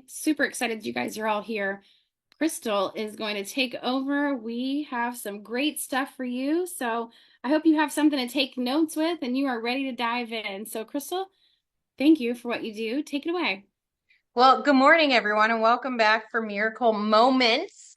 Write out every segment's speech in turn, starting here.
Super excited you guys are all here. Crystal is going to take over. We have some great stuff for you. So I hope you have something to take notes with and you are ready to dive in. So, Crystal, thank you for what you do. Take it away. Well, good morning, everyone, and welcome back for Miracle Moments.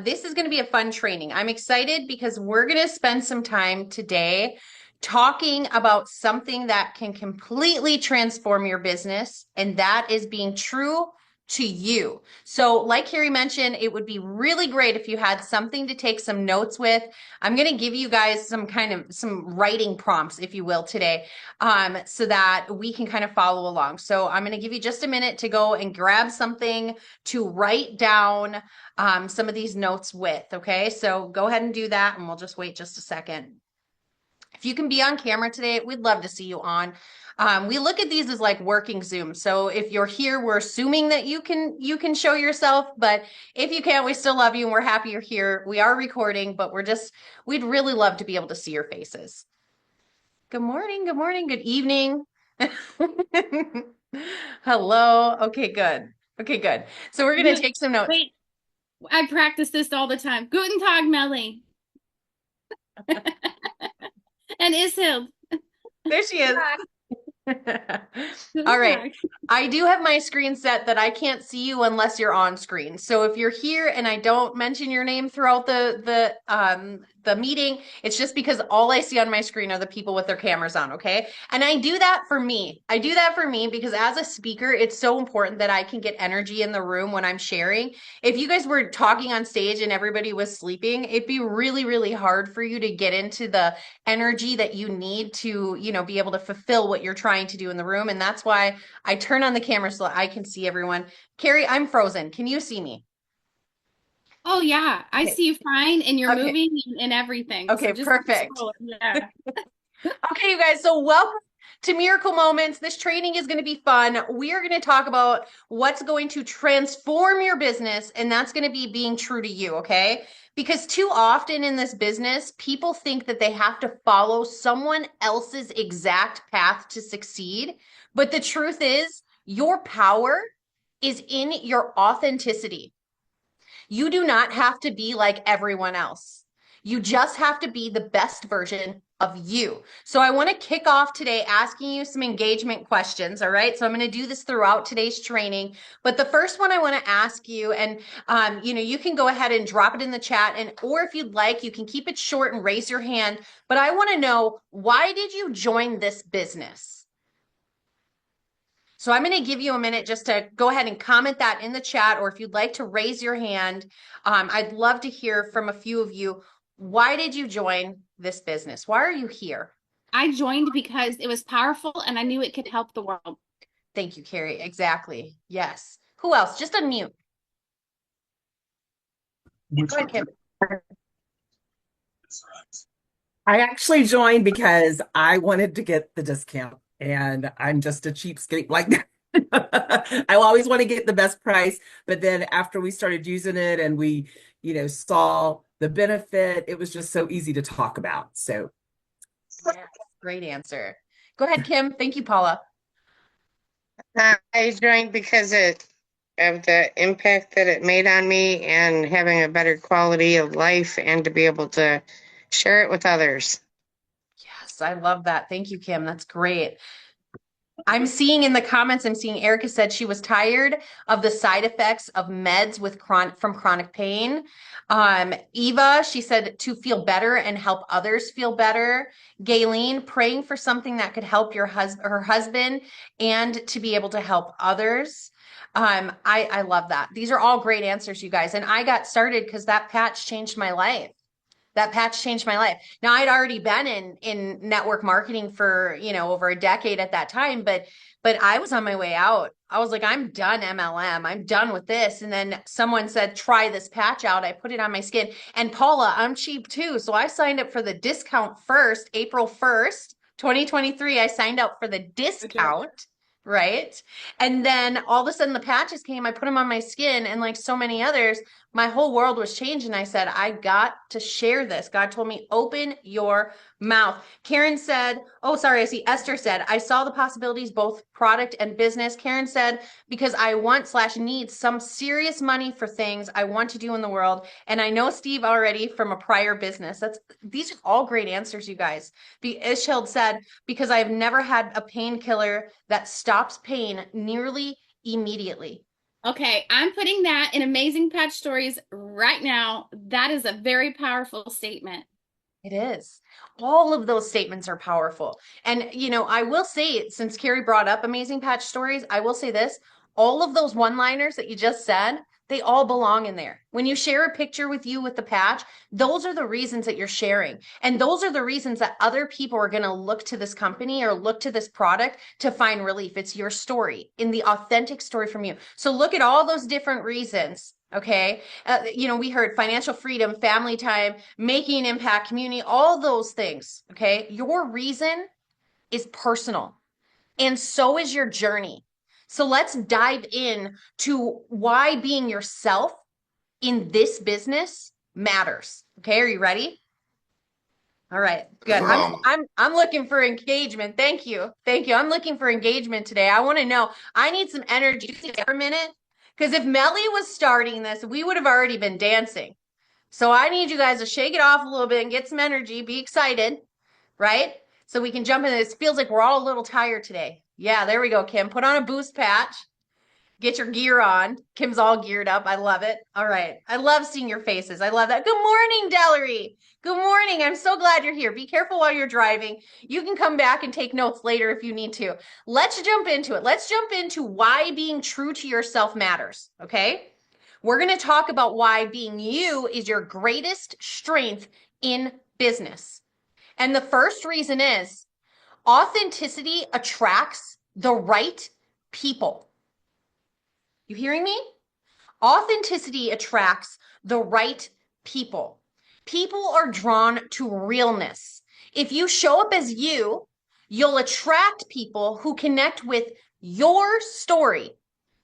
This is going to be a fun training. I'm excited because we're going to spend some time today talking about something that can completely transform your business, and that is being true to you. So, like Carrie mentioned, it would be really great if you had something to take some notes with. I'm going to give you guys some writing prompts, if you will, today so that we can kind of follow along. So I'm going to give you just a minute to go and grab something to write down some of these notes with. Okay, so go ahead and do that, and we'll just wait just a second. If you can be on camera today, we'd love to see you on. We look at these as like working Zoom. So if you're here, we're assuming that you can show yourself, but if you can't, we still love you and we're happy you're here. We are recording, but we'd really love to be able to see your faces. Good morning, good evening. Hello. Okay, good. Okay, good. So we're going to Good. take some notes. Wait, I practice this all the time. Guten Tag, Melly. And Ishild. There she is. Guten All right. Tag. I do have my screen set that I can't see you unless you're on screen. So if you're here and I don't mention your name throughout the meeting, it's just because all I see on my screen are the people with their cameras on, okay? And I do that for me. I do that for me because as a speaker, it's so important that I can get energy in the room when I'm sharing. If you guys were talking on stage and everybody was sleeping, it'd be really, really hard for you to get into the energy that you need to, be able to fulfill what you're trying to do in the room. And that's why I turn on the camera so I can see everyone. Carrie, I'm frozen. Can you see me? Oh, yeah. I Okay. see you fine and you're Okay. moving and everything. So Okay, just keep perfect. scrolling. Yeah. Okay, you guys, so welcome to Miracle Moments. This training is going to be fun. We are going to talk about what's going to transform your business, and that's going to be being true to you, okay? Because too often in this business, people think that they have to follow someone else's exact path to succeed. But the truth is, your power is in your authenticity. You do not have to be like everyone else. You just have to be the best version of you. So I want to kick off today asking you some engagement questions. All right. So I'm going to do this throughout today's training. But the first one I want to ask you, and you can go ahead and drop it in the chat, and or if you'd like, you can keep it short and raise your hand. But I want to know, why did you join this business? So I'm going to give you a minute just to go ahead and comment that in the chat, or if you'd like to raise your hand, I'd love to hear from a few of you. Why did you join this business? Why are you here? I joined because it was powerful and I knew it could help the world. Thank you, Carrie. Exactly. Yes. Who else? Just unmute. Go ahead, Kim. I actually joined because I wanted to get the discount, and I'm just a cheapskate like that. I always want to get the best price, but then after we started using it and we, saw the benefit, it was just so easy to talk about. So, Yes. Great answer. Go ahead, Kim. Thank you, Paula. I joined because of the impact that it made on me and having a better quality of life and to be able to share it with others. Yes, I love that. Thank you, Kim. That's great. I'm seeing in the comments, I'm seeing Erica said she was tired of the side effects of meds with from chronic pain. Eva, she said to feel better and help others feel better. Gayleen, praying for something that could help her husband and to be able to help others. I love that. These are all great answers, you guys. And I got started because that patch changed my life. That patch changed my life. Now I'd already been in network marketing for, over a decade at that time, but I was on my way out. I was like, I'm done MLM. I'm done with this. And then someone said, try this patch out. I put it on my skin. And Paula, I'm cheap too. So I signed up for the discount first, April 1st, 2023. I signed up for the discount. right? And then all of a sudden the patches came, I put them on my skin, and like so many others, my whole world was changed. And I said, I got to share this. God told me, open your mouth. Karen said, oh, sorry, I see Esther said, I saw the possibilities, both product and business. Karen said, because I want/need some serious money for things I want to do in the world. And I know Steve already from a prior business. These are all great answers, you guys. Isheld said, because I have never had a painkiller that stops pain nearly immediately. Okay, I'm putting that in Amazing Patch Stories right now. That is a very powerful statement. It is. All of those statements are powerful. And, I will say, since Carrie brought up Amazing Patch Stories, I will say this, all of those one-liners that you just said, they all belong in there. When you share a picture with you with the patch, those are the reasons that you're sharing. And those are the reasons that other people are going to look to this company or look to this product to find relief. It's your story, in the authentic story from you. So look at all those different reasons. Okay. We heard financial freedom, family time, making an impact, community, all those things. Okay. Your reason is personal, and so is your journey. So let's dive in to why being yourself in this business matters. Okay. Are you ready? All right, good. I'm looking for engagement. Thank you. Thank you. I'm looking for engagement today. I want to know. I need some energy for a minute. Because if Melly was starting this, we would have already been dancing. So I need you guys to shake it off a little bit and get some energy, be excited, right? So we can jump in. This feels like we're all a little tired today. Yeah, there we go, Kim. Put on a boost patch. Get your gear on. Kim's all geared up. I love it. All right. I love seeing your faces. I love that. Good morning, Dellery. Good morning. I'm so glad you're here. Be careful while you're driving. You can come back and take notes later if you need to. Let's jump into it. Let's jump into why being true to yourself matters. Okay. We're going to talk about why being you is your greatest strength in business. And the first reason is authenticity attracts the right people. You hearing me? Authenticity attracts the right people. People are drawn to realness. If you show up as you, you'll attract people who connect with your story,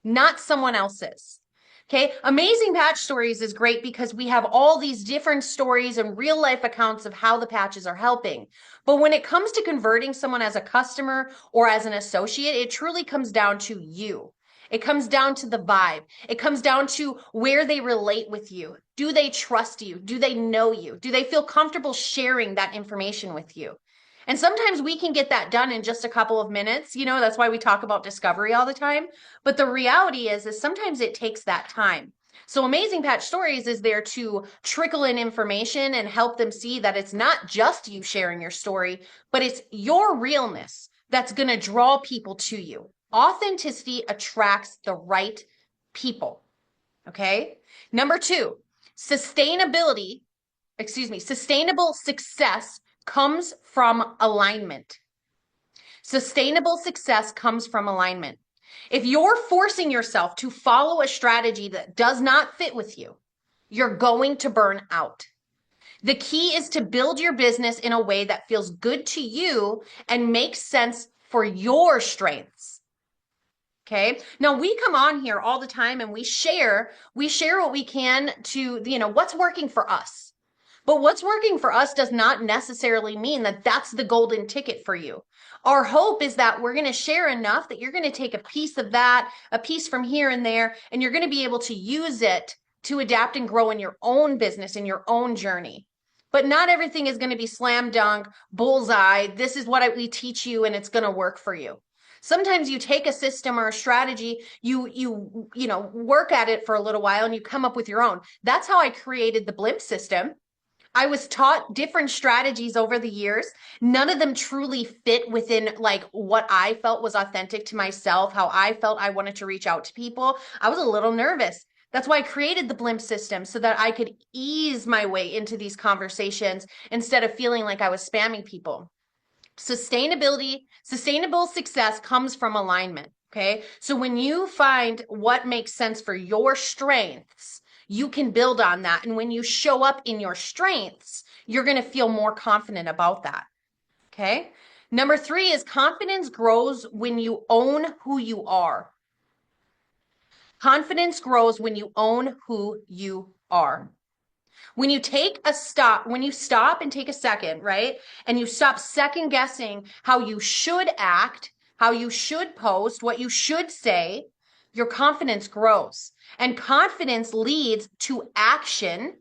not someone else's. Okay. Amazing Patch Stories is great because we have all these different stories and real life accounts of how the patches are helping. But when it comes to converting someone as a customer or as an associate, it truly comes down to you. It comes down to the vibe. It comes down to where they relate with you. Do they trust you? Do they know you? Do they feel comfortable sharing that information with you? And sometimes we can get that done in just a couple of minutes. That's why we talk about discovery all the time. But the reality is sometimes it takes that time. So Amazing Patch Stories is there to trickle in information and help them see that it's not just you sharing your story, but it's your realness that's going to draw people to you. Authenticity attracts the right people. Okay. Number 2, sustainable success comes from alignment. Sustainable success comes from alignment. If you're forcing yourself to follow a strategy that does not fit with you, you're going to burn out. The key is to build your business in a way that feels good to you and makes sense for your strengths. Okay. Now we come on here all the time and we share what we can to, what's working for us. But what's working for us does not necessarily mean that that's the golden ticket for you. Our hope is that we're going to share enough that you're going to take a piece of that, a piece from here and there, and you're going to be able to use it to adapt and grow in your own business, in your own journey. But not everything is going to be slam dunk, bullseye. This is what we teach you and it's going to work for you. Sometimes you take a system or a strategy, you work at it for a little while and you come up with your own. That's how I created the Blimp system. I was taught different strategies over the years. None of them truly fit within like what I felt was authentic to myself, how I felt I wanted to reach out to people. I was a little nervous. That's why I created the Blimp system so that I could ease my way into these conversations instead of feeling like I was spamming people. Sustainable success comes from alignment. Okay. So when you find what makes sense for your strengths, you can build on that. And when you show up in your strengths, you're going to feel more confident about that. Okay. Number 3 is confidence grows when you own who you are. Confidence grows when you own who you are. When you stop and take a second, right? And you stop second guessing how you should act, how you should post, what you should say, your confidence grows. And confidence leads to action,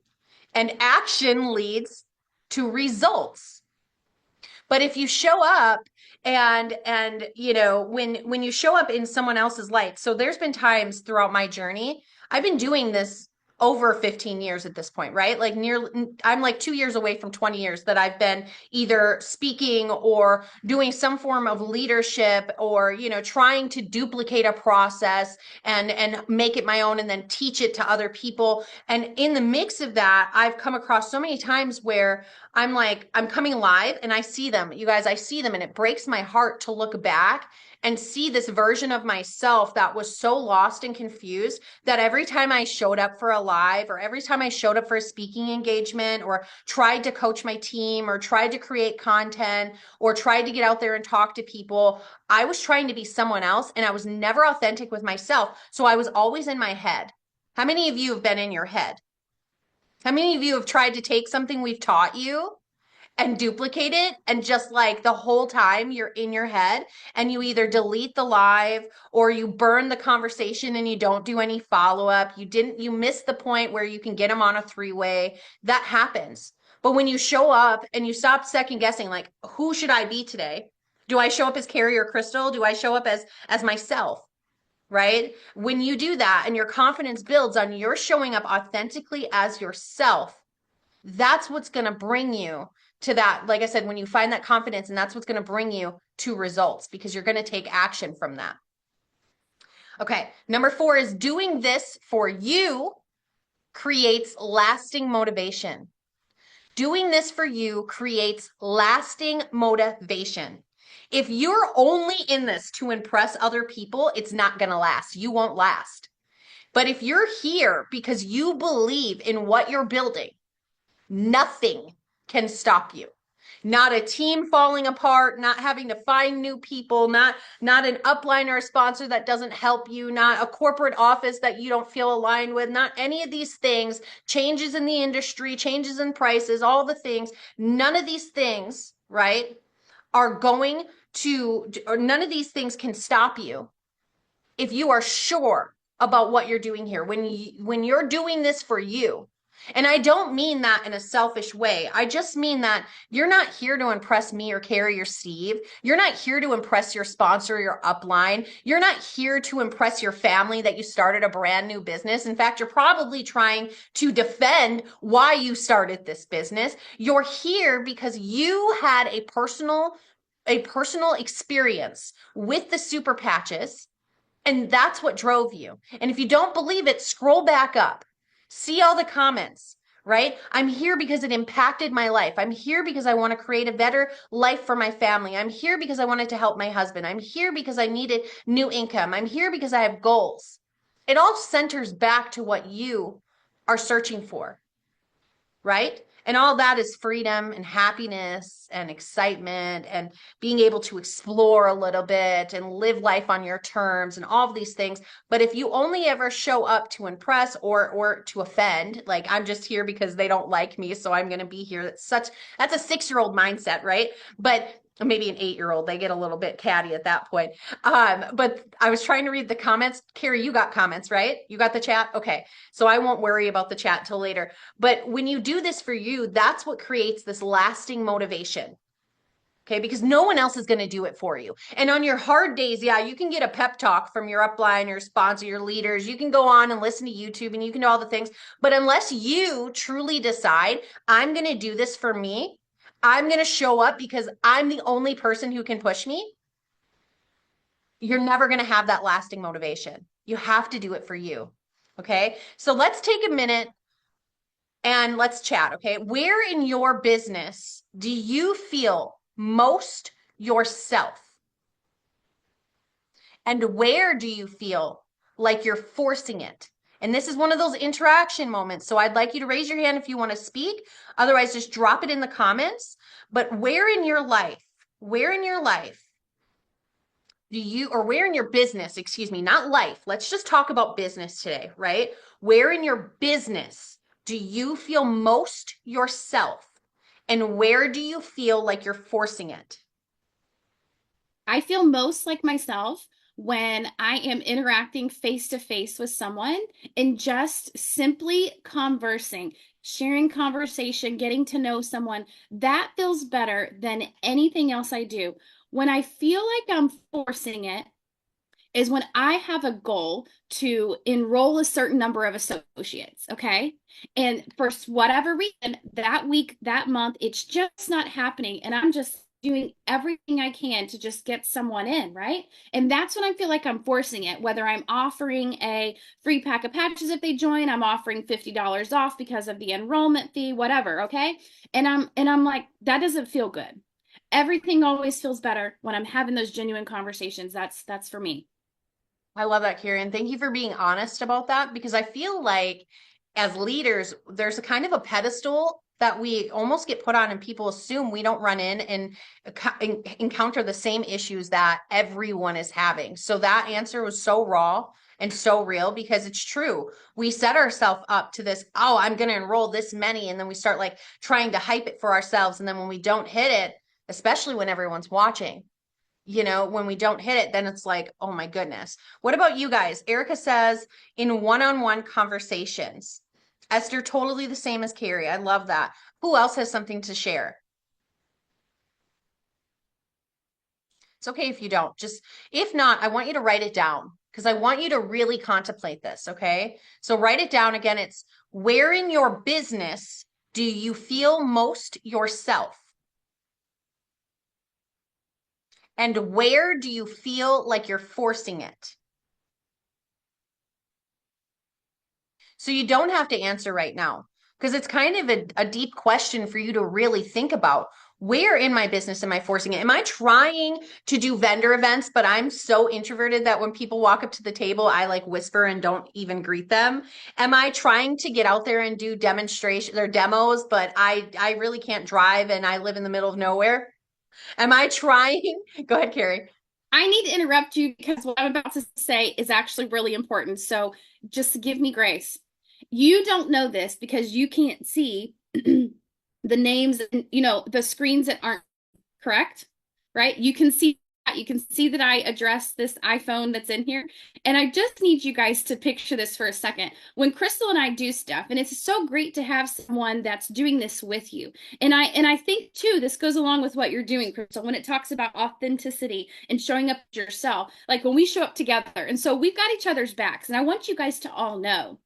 and action leads to results. But if you show up and you know, when you show up in someone else's light, so there's been times throughout my journey, I've been doing this over 15 years at this point, right? Like I'm like 2 years away from 20 years that I've been either speaking or doing some form of leadership, or, you know, trying to duplicate a process and make it my own and then teach it to other people. And in the mix of that, I've come across so many times where I'm like, I'm coming live and I see them, you guys, I see them, and it breaks my heart to look back and see this version of myself that was so lost and confused that every time I showed up for a live, or every time I showed up for a speaking engagement, or tried to coach my team, or tried to create content, or tried to get out there and talk to people, I was trying to be someone else and I was never authentic with myself. So I was always in my head. How many of you have been in your head? How many of you have tried to take something we've taught you and duplicate it, and just like the whole time you're in your head, and you either delete the live or you burn the conversation and you don't do any follow-up. You miss the point where you can get them on a 3-way. That happens. But when you show up and you stop second guessing, like, who should I be today? Do I show up as Carrie or Crystal? Do I show up as myself? Right? When you do that and your confidence builds on you're showing up authentically as yourself, that's what's going to bring you to that. Like I said, when you find that confidence, and that's what's going to bring you to results, because you're going to take action from that. Okay. Number 4 is doing this for you creates lasting motivation. Doing this for you creates lasting motivation. If you're only in this to impress other people, it's not going to last. You won't last. But if you're here because you believe in what you're building, nothing can stop you. Not a team falling apart, not having to find new people, not an upline or a sponsor that doesn't help you, not a corporate office that you don't feel aligned with, not any of these things, changes in the industry, changes in prices, all the things. None of these things, right, are going to, or none of these things can stop you if you are sure about what you're doing here. When you're doing this for you, and I don't mean that in a selfish way. I just mean that you're not here to impress me or Carrie or Steve. You're not here to impress your sponsor, your upline. You're not here to impress your family that you started a brand new business. In fact, you're probably trying to defend why you started this business. You're here because you had a personal experience with the super patches, and that's what drove you. And if you don't believe it, scroll back up. See all the comments, right? I'm here because it impacted my life. I'm here because I want to create a better life for my family. I'm here because I wanted to help my husband. I'm here because I needed new income. I'm here because I have goals. It all centers back to what you are searching for, right? And all that is freedom and happiness and excitement and being able to explore a little bit and live life on your terms and all of these things. But if you only ever show up to impress or to offend, like, I'm just here because they don't like me, so I'm going to be here. That's a 6-year-old mindset, right? But maybe an 8-year-old, they get a little bit catty at that point. But I was trying to read the comments. Carrie, you got comments, right? You got the chat? Okay. So I won't worry about the chat till later. But when you do this for you, that's what creates this lasting motivation. Okay, because no one else is going to do it for you. And on your hard days, yeah, you can get a pep talk from your upline, your sponsor, your leaders. You can go on and listen to YouTube and you can do all the things. But unless you truly decide, I'm going to do this for me, I'm going to show up because I'm the only person who can push me, you're never going to have that lasting motivation. You have to do it for you. Okay, so let's take a minute and let's chat. Okay, where in your business do you feel most yourself? And where do you feel like you're forcing it? And this is one of those interaction moments. So I'd like you to raise your hand if you want to speak. Otherwise, just drop it in the comments. But where in your life where in your life do you, or where in your business, excuse me, not life. Let's just talk about business today, right? Where in your business do you feel most yourself? And where do you feel like you're forcing it? I feel most like myself when I am interacting face to face with someone and just simply conversing, sharing conversation, getting to know someone. That feels better than anything else I do. When I feel like I'm forcing it, is when I have a goal to enroll a certain number of associates, okay? And for whatever reason, that week, that month, it's just not happening. And I'm just doing everything I can to just get someone in, right? And that's when I feel like I'm forcing it, whether I'm offering a free pack of patches if they join, I'm offering $50 off because of the enrollment fee, whatever, okay? And I'm like, that doesn't feel good. Everything always feels better when I'm having those genuine conversations. That's for me. I love that, Carrie. And thank you for being honest about that because I feel like as leaders, there's a kind of a pedestal that we almost get put on, and people assume we don't run in and encounter the same issues that everyone is having. So that answer was so raw and so real because it's true. We set ourselves up to this, oh, I'm going to enroll this many. And then we start like trying to hype it for ourselves. And then when we don't hit it, especially when everyone's watching, when we don't hit it, then it's like, oh my goodness. What about you guys? Erica says in one-on-one conversations. Esther, totally the same as Carrie. I love that. Who else has something to share? It's okay if you don't. Just, if not, I want you to write it down because I want you to really contemplate this, okay? So write it down again. It's where in your business do you feel most yourself? And where do you feel like you're forcing it? So you don't have to answer right now because it's kind of a deep question for you to really think about. Where in my business am I forcing it? Am I trying to do vendor events, but I'm so introverted that when people walk up to the table, I like whisper and don't even greet them? Am I trying to get out there and do demonstration or demos, but I really can't drive and I live in the middle of nowhere? Am I trying? Go ahead, Carrie. I need to interrupt you because what I'm about to say is actually really important. So just give me grace. You don't know this because you can't see the names, the screens that aren't correct, right? You can see that. You can see that I addressed this iPhone that's in here. And I just need you guys to picture this for a second. When Crystal and I do stuff, and it's so great to have someone that's doing this with you. And I think too, this goes along with what you're doing, Crystal, when it talks about authenticity and showing up as yourself, like when we show up together. And so we've got each other's backs. And I want you guys to all know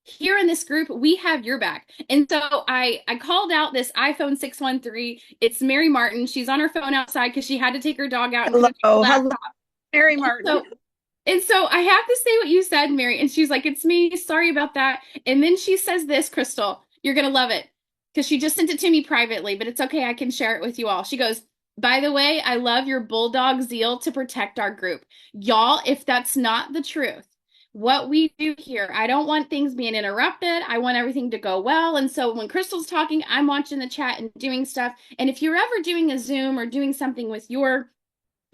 here in this group, we have your back. And so I called out this iPhone 613. It's Mary Martin. She's on her phone outside because she had to take her dog out. Hello, Mary Martin. And so I have to say what you said, Mary. And she's like, it's me. Sorry about that. And then she says this, Crystal, you're going to love it because she just sent it to me privately, but it's okay. I can share it with you all. She goes, by the way, I love your bulldog zeal to protect our group. Y'all, if that's not the truth, what we do here, I don't want things being interrupted. I want everything to go well. And so when Crystal's talking, I'm watching the chat and doing stuff. And if you're ever doing a Zoom or doing something with your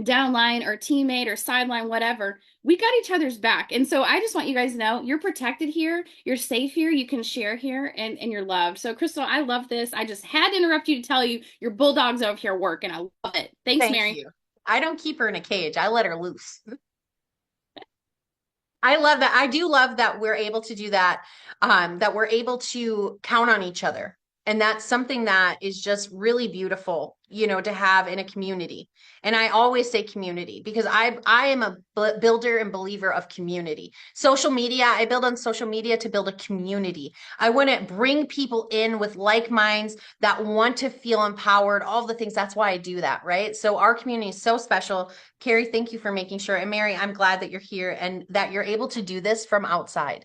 downline or teammate or sideline, whatever, we got each other's back. And so I just want you guys to know you're protected here. You're safe here. You can share here and you're loved. So Crystal, I love this. I just had to interrupt you to tell you your bulldog's over here working. I love it. Thanks, Thank Mary. you. I don't keep her in a cage. I let her loose. I love that. I do love that we're able to do that, that we're able to count on each other. And that's something that is just really beautiful, to have in a community. And I always say community because I am a builder and believer of community. Social media, I build on social media to build a community. I want to bring people in with like minds that want to feel empowered, all the things. That's why I do that, right? So our community is so special. Carrie, thank you for making sure. And Mary, I'm glad that you're here and that you're able to do this from outside.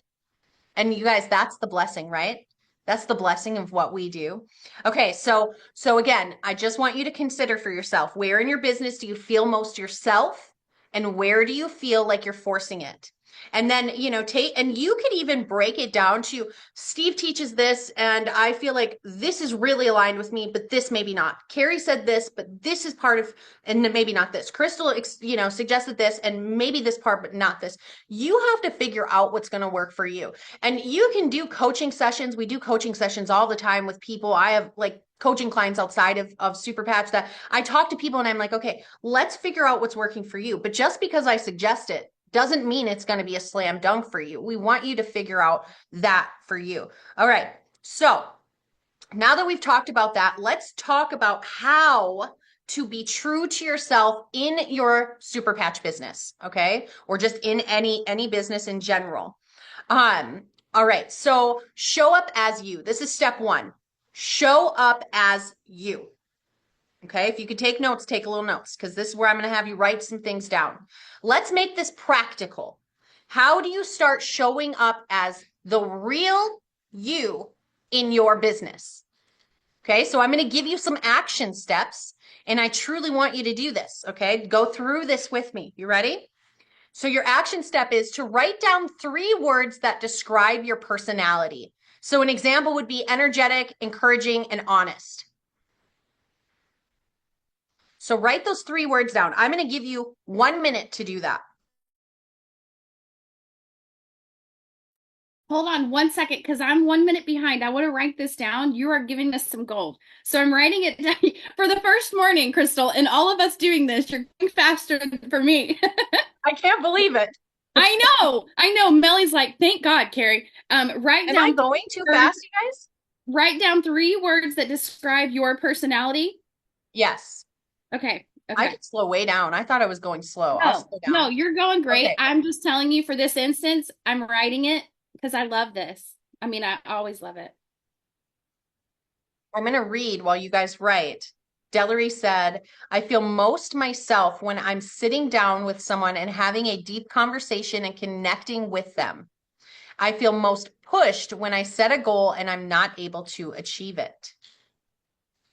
And you guys, that's the blessing, right? That's the blessing of what we do. Okay, so again, I just want you to consider for yourself, where in your business do you feel most yourself and where do you feel like you're forcing it? And then, and you could even break it down to Steve teaches this, and I feel like this is really aligned with me, but this maybe not. Carrie said this, but this is part of, and then maybe not this. Crystal, suggested this, and maybe this part, but not this. You have to figure out what's going to work for you. And you can do coaching sessions. We do coaching sessions all the time with people. I have like coaching clients outside of Super Patch that I talk to people and I'm like, okay, let's figure out what's working for you. But just because I suggest it doesn't mean it's going to be a slam dunk for you. We want you to figure out that for you. All right. So now that we've talked about that, let's talk about how to be true to yourself in your Super Patch business. Okay. Or just in any business in general. All right. So show up as you. This is step one. Show up as you. Okay, if you could take notes, take a little notes, because this is where I'm going to have you write some things down. Let's make this practical. How do you start showing up as the real you in your business? Okay, so I'm going to give you some action steps, and I truly want you to do this. Okay, go through this with me. You ready? So your action step is to write down 3 words that describe your personality. So an example would be energetic, encouraging, and honest. So write those 3 words down. I'm going to give you 1 minute to do that. Hold on 1 second, because I'm 1 minute behind. I want to write this down. You are giving us some gold. So I'm writing it down for the first morning, Crystal, and all of us doing this. You're going faster for me. I can't believe it. I know. Melly's like, thank God, Carrie. Write Am down I going too fast, you guys? Write down 3 words that describe your personality. Yes. Okay. I could slow way down. I thought I was going slow. I'll slow down. No, you're going great. Okay. I'm just telling you for this instance, I'm writing it because I love this. I mean, I always love it. I'm going to read while you guys write. Delary said, I feel most myself when I'm sitting down with someone and having a deep conversation and connecting with them. I feel most pushed when I set a goal and I'm not able to achieve it.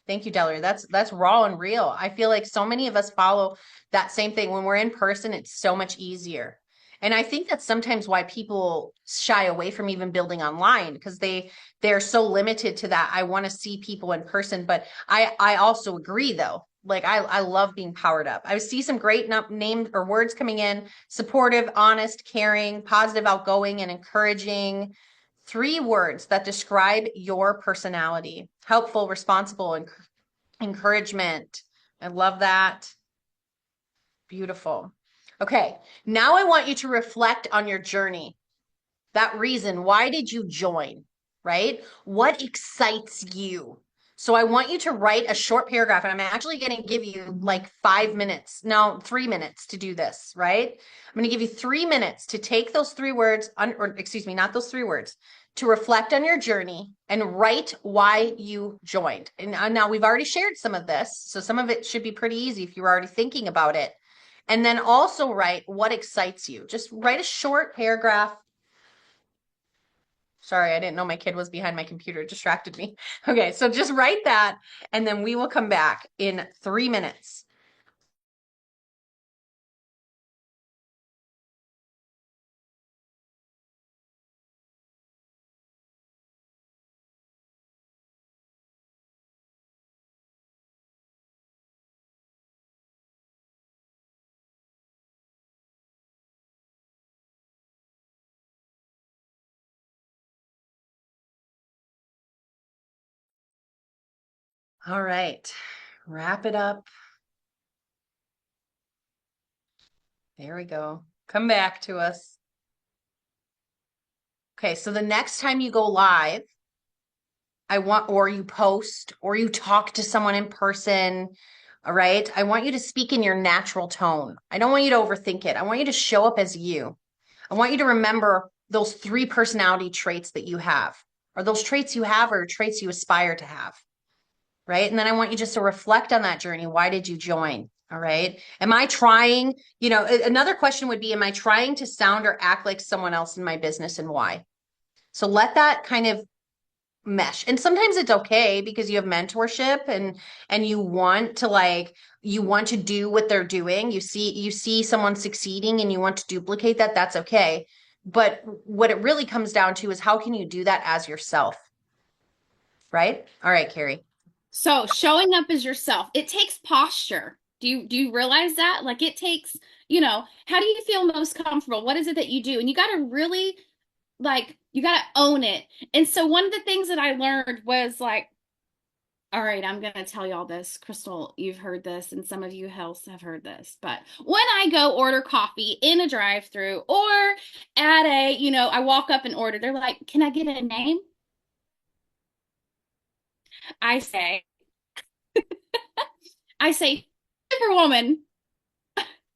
Thank you, Delary. That's raw and real. I feel like so many of us follow that same thing. When we're in person, it's so much easier. And I think that's sometimes why people shy away from even building online, because they're so limited to that. I want to see people in person, but I also agree though. Like I love being powered up. I see some great names or words coming in: supportive, honest, caring, positive, outgoing, and encouraging. 3 words that describe your personality: helpful, responsible, and encouragement. I love that. Beautiful. Okay, now I want you to reflect on your journey. That reason, why did you join, right? What excites you? So I want you to write a short paragraph, and I'm actually going to give you like 5 minutes, no, 3 minutes to do this, right? I'm going to give you 3 minutes to take those 3 words, not those 3 words, to reflect on your journey and write why you joined. And now we've already shared some of this, so some of it should be pretty easy if you're already thinking about it. And then also write what excites you. Just write a short paragraph. Sorry, I didn't know my kid was behind my computer. It distracted me. Okay, so just write that, and then we will come back in 3 minutes. All right, wrap it up. There we go. Come back to us. Okay, so the next time you go live, or you post, or you talk to someone in person, all right, I want you to speak in your natural tone. I don't want you to overthink it. I want you to show up as you. I want you to remember those 3 personality traits that you have, or those traits you have, or traits you aspire to have, right? And then I want you just to reflect on that journey. Why did you join? All right. Am I trying, another question would be, am I trying to sound or act like someone else in my business, and why? So let that kind of mesh. And sometimes it's okay because you have mentorship and you want to do what they're doing. You see someone succeeding and you want to duplicate that, that's okay. But what it really comes down to is how can you do that as yourself? Right? All right, Carrie. So showing up as yourself, it takes posture. Do you realize that? Like it takes, how do you feel most comfortable? What is it that you do? And you got to really you got to own it. And so one of the things that I learned was like, all right, I'm going to tell y'all this. Crystal, you've heard this, and some of you else have heard this. But when I go order coffee in a drive-through or at I walk up and order, they're like, can I get a name? I say, Superwoman,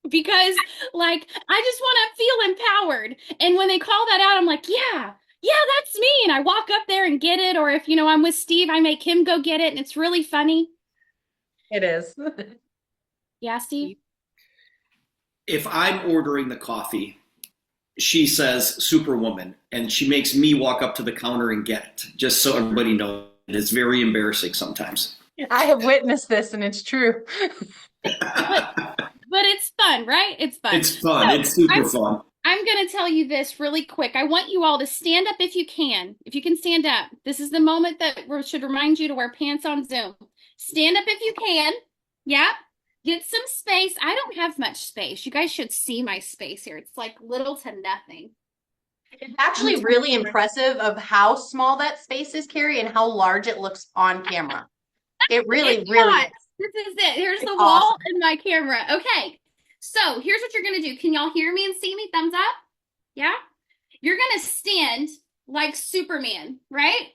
because I just want to feel empowered. And when they call that out, I'm like, yeah, that's me. And I walk up there and get it. Or if, I'm with Steve, I make him go get it. And it's really funny. It is. Yeah, Steve? If I'm ordering the coffee, she says Superwoman, and she makes me walk up to the counter and get it, just so everybody knows. It's very embarrassing sometimes. I have witnessed this and it's true. But it's fun, right? It's fun. It's fun. It's super fun. I'm going to tell you this really quick. I want you all to stand up if you can. If you can stand up. This is the moment that should remind you to wear pants on Zoom. Stand up if you can. Yep. Get some space. I don't have much space. You guys should see my space here. It's like little to nothing. It's actually really impressive of how small that space is, Carrie, and how large it looks on camera. It really, really is. This is it. Here's the It's wall awesome. and my camera. Okay. So here's what you're going to do. Can y'all hear me and see me? Thumbs up. Yeah. You're going to stand like Superman, right?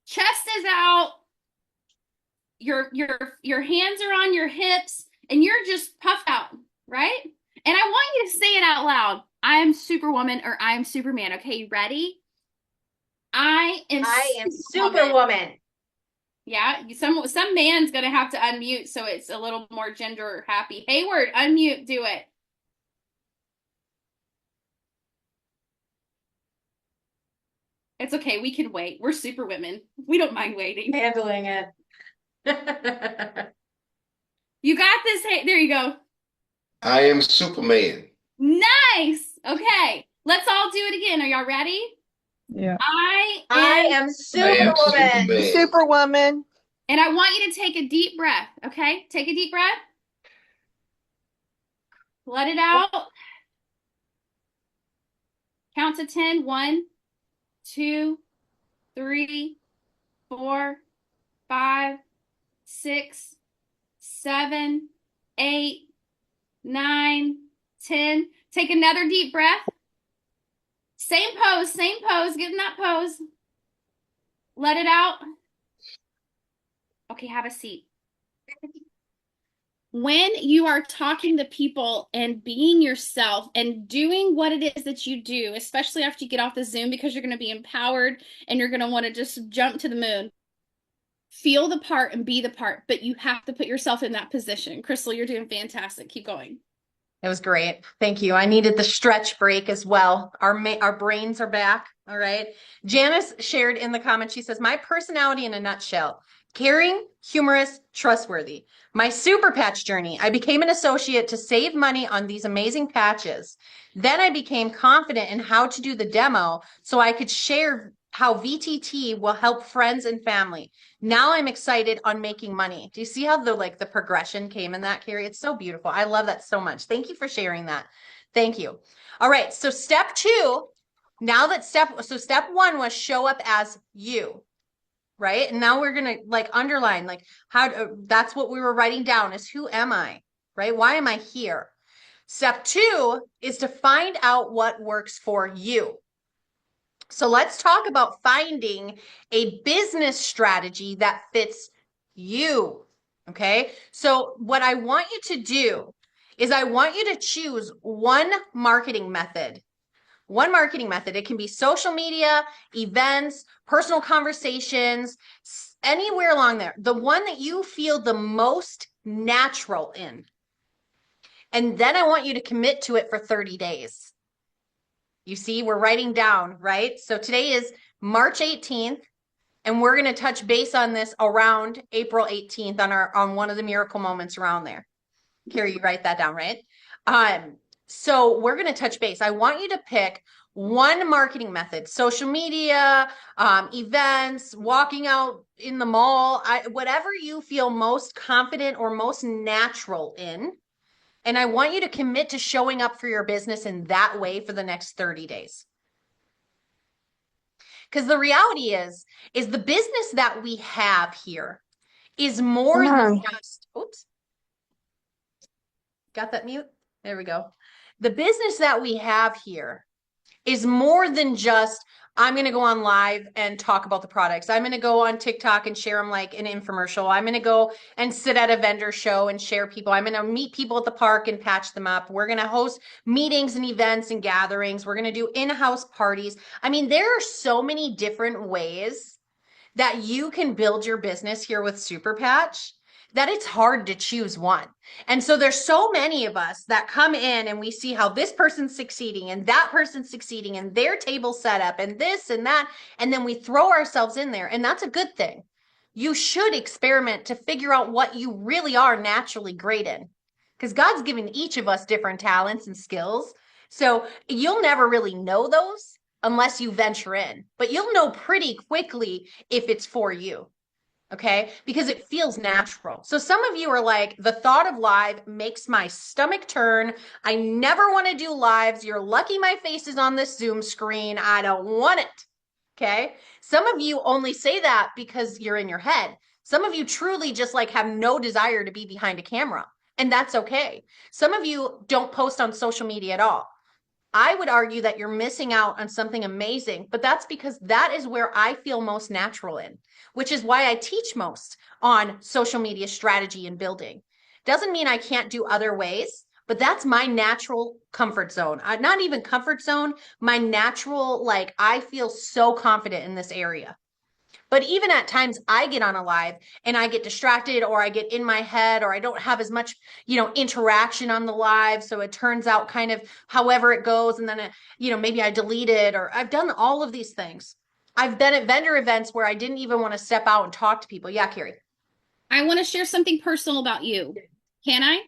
Chest is out. Your hands are on your hips and you're just puffed out, right? And I want you to say it out loud. I am Superwoman or I am Superman. Okay, you ready? I am Superwoman. Yeah, some man's gonna have to unmute so it's a little more gender happy. Hayward, unmute, do it. It's okay, we can wait. We're super women. We don't mind waiting. Handling it. You got this. Hey, there you go. I am Superman. Nice. Okay, let's all do it again. Are y'all ready? Yeah. I I am I am Superwoman. Superman. Superwoman. And I want you to take a deep breath, okay? Take a deep breath. Let it out. Count to 10. 1, 2, 3, 4, 5, 6, 7, 8, 9, 10. Take another deep breath. Same pose, get in that pose. Let it out. Okay, have a seat. When you are talking to people and being yourself and doing what it is that you do, especially after you get off the Zoom, because you're going to be empowered and you're going to want to just jump to the moon, feel the part and be the part, but you have to put yourself in that position. Crystal, you're doing fantastic. Keep going. It was great. Thank you. I needed the stretch break as well. Our brains are back. All right. Janice shared in the comments, she says, my personality in a nutshell: caring, humorous, trustworthy. My super patch journey: I became an associate to save money on these amazing patches. Then I became confident in how to do the demo so I could share how VTT will help friends and family. Now I'm excited on making money. Do you see how the progression came in that, Carrie? It's so beautiful. I love that so much. Thank you for sharing that. Thank you. All right. So step 2, now that step 1 was show up as you. Right. And now we're going to underline that's what we were writing down is who am I? Right. Why am I here? Step 2 is to find out what works for you. So let's talk about finding a business strategy that fits you. Okay. So what I want you to do is I want you to choose one marketing method. One marketing method. It can be social media, events, personal conversations, anywhere along there. The one that you feel the most natural in. And then I want you to commit to it for 30 days. You see, we're writing down, right? So today is March 18th, And we're going to touch base on this around April 18th on one of the miracle moments around there. Carrie, you write that down, right? So we're going to touch base. I want you to pick one marketing method: social media, events, walking out in the mall, whatever you feel most confident or most natural in. And I want you to commit to showing up for your business in that way for the next 30 days. Because the reality is the business that we have here is more than just, oops. Got that mute? There we go. The business that we have here is more than just, I'm going to go on live and talk about the products. I'm going to go on TikTok and share them like an infomercial. I'm going to go and sit at a vendor show and share people. I'm going to meet people at the park and patch them up. We're going to host meetings and events and gatherings. We're going to do in-house parties. I mean, there are so many different ways that you can build your business here with Super Patch that it's hard to choose one. And so there's so many of us that come in and we see how this person's succeeding and that person's succeeding and their table set up and this and that. And then we throw ourselves in there. And that's a good thing. You should experiment to figure out what you really are naturally great in, because God's given each of us different talents and skills. So you'll never really know those unless you venture in, but you'll know pretty quickly if it's for you. Okay, because it feels natural. So some of you are like, the thought of live makes my stomach turn. I never want to do lives. You're lucky my face is on this Zoom screen. I don't want it. Okay. Some of you only say that because you're in your head. Some of you truly just like have no desire to be behind a camera, and that's okay. Some of you don't post on social media at all. I would argue that you're missing out on something amazing, but that's because that is where I feel most natural in, which is why I teach most on social media strategy and building. Doesn't mean I can't do other ways, but that's my natural comfort zone. Not even comfort zone, my natural, like I feel so confident in this area. But even at times I get on a live and I get distracted, or I get in my head, or I don't have as much, interaction on the live. So it turns out kind of however it goes. And then, maybe I delete it, or I've done all of these things. I've been at vendor events where I didn't even want to step out and talk to people. Yeah, Carrie. I want to share something personal about you. Can I?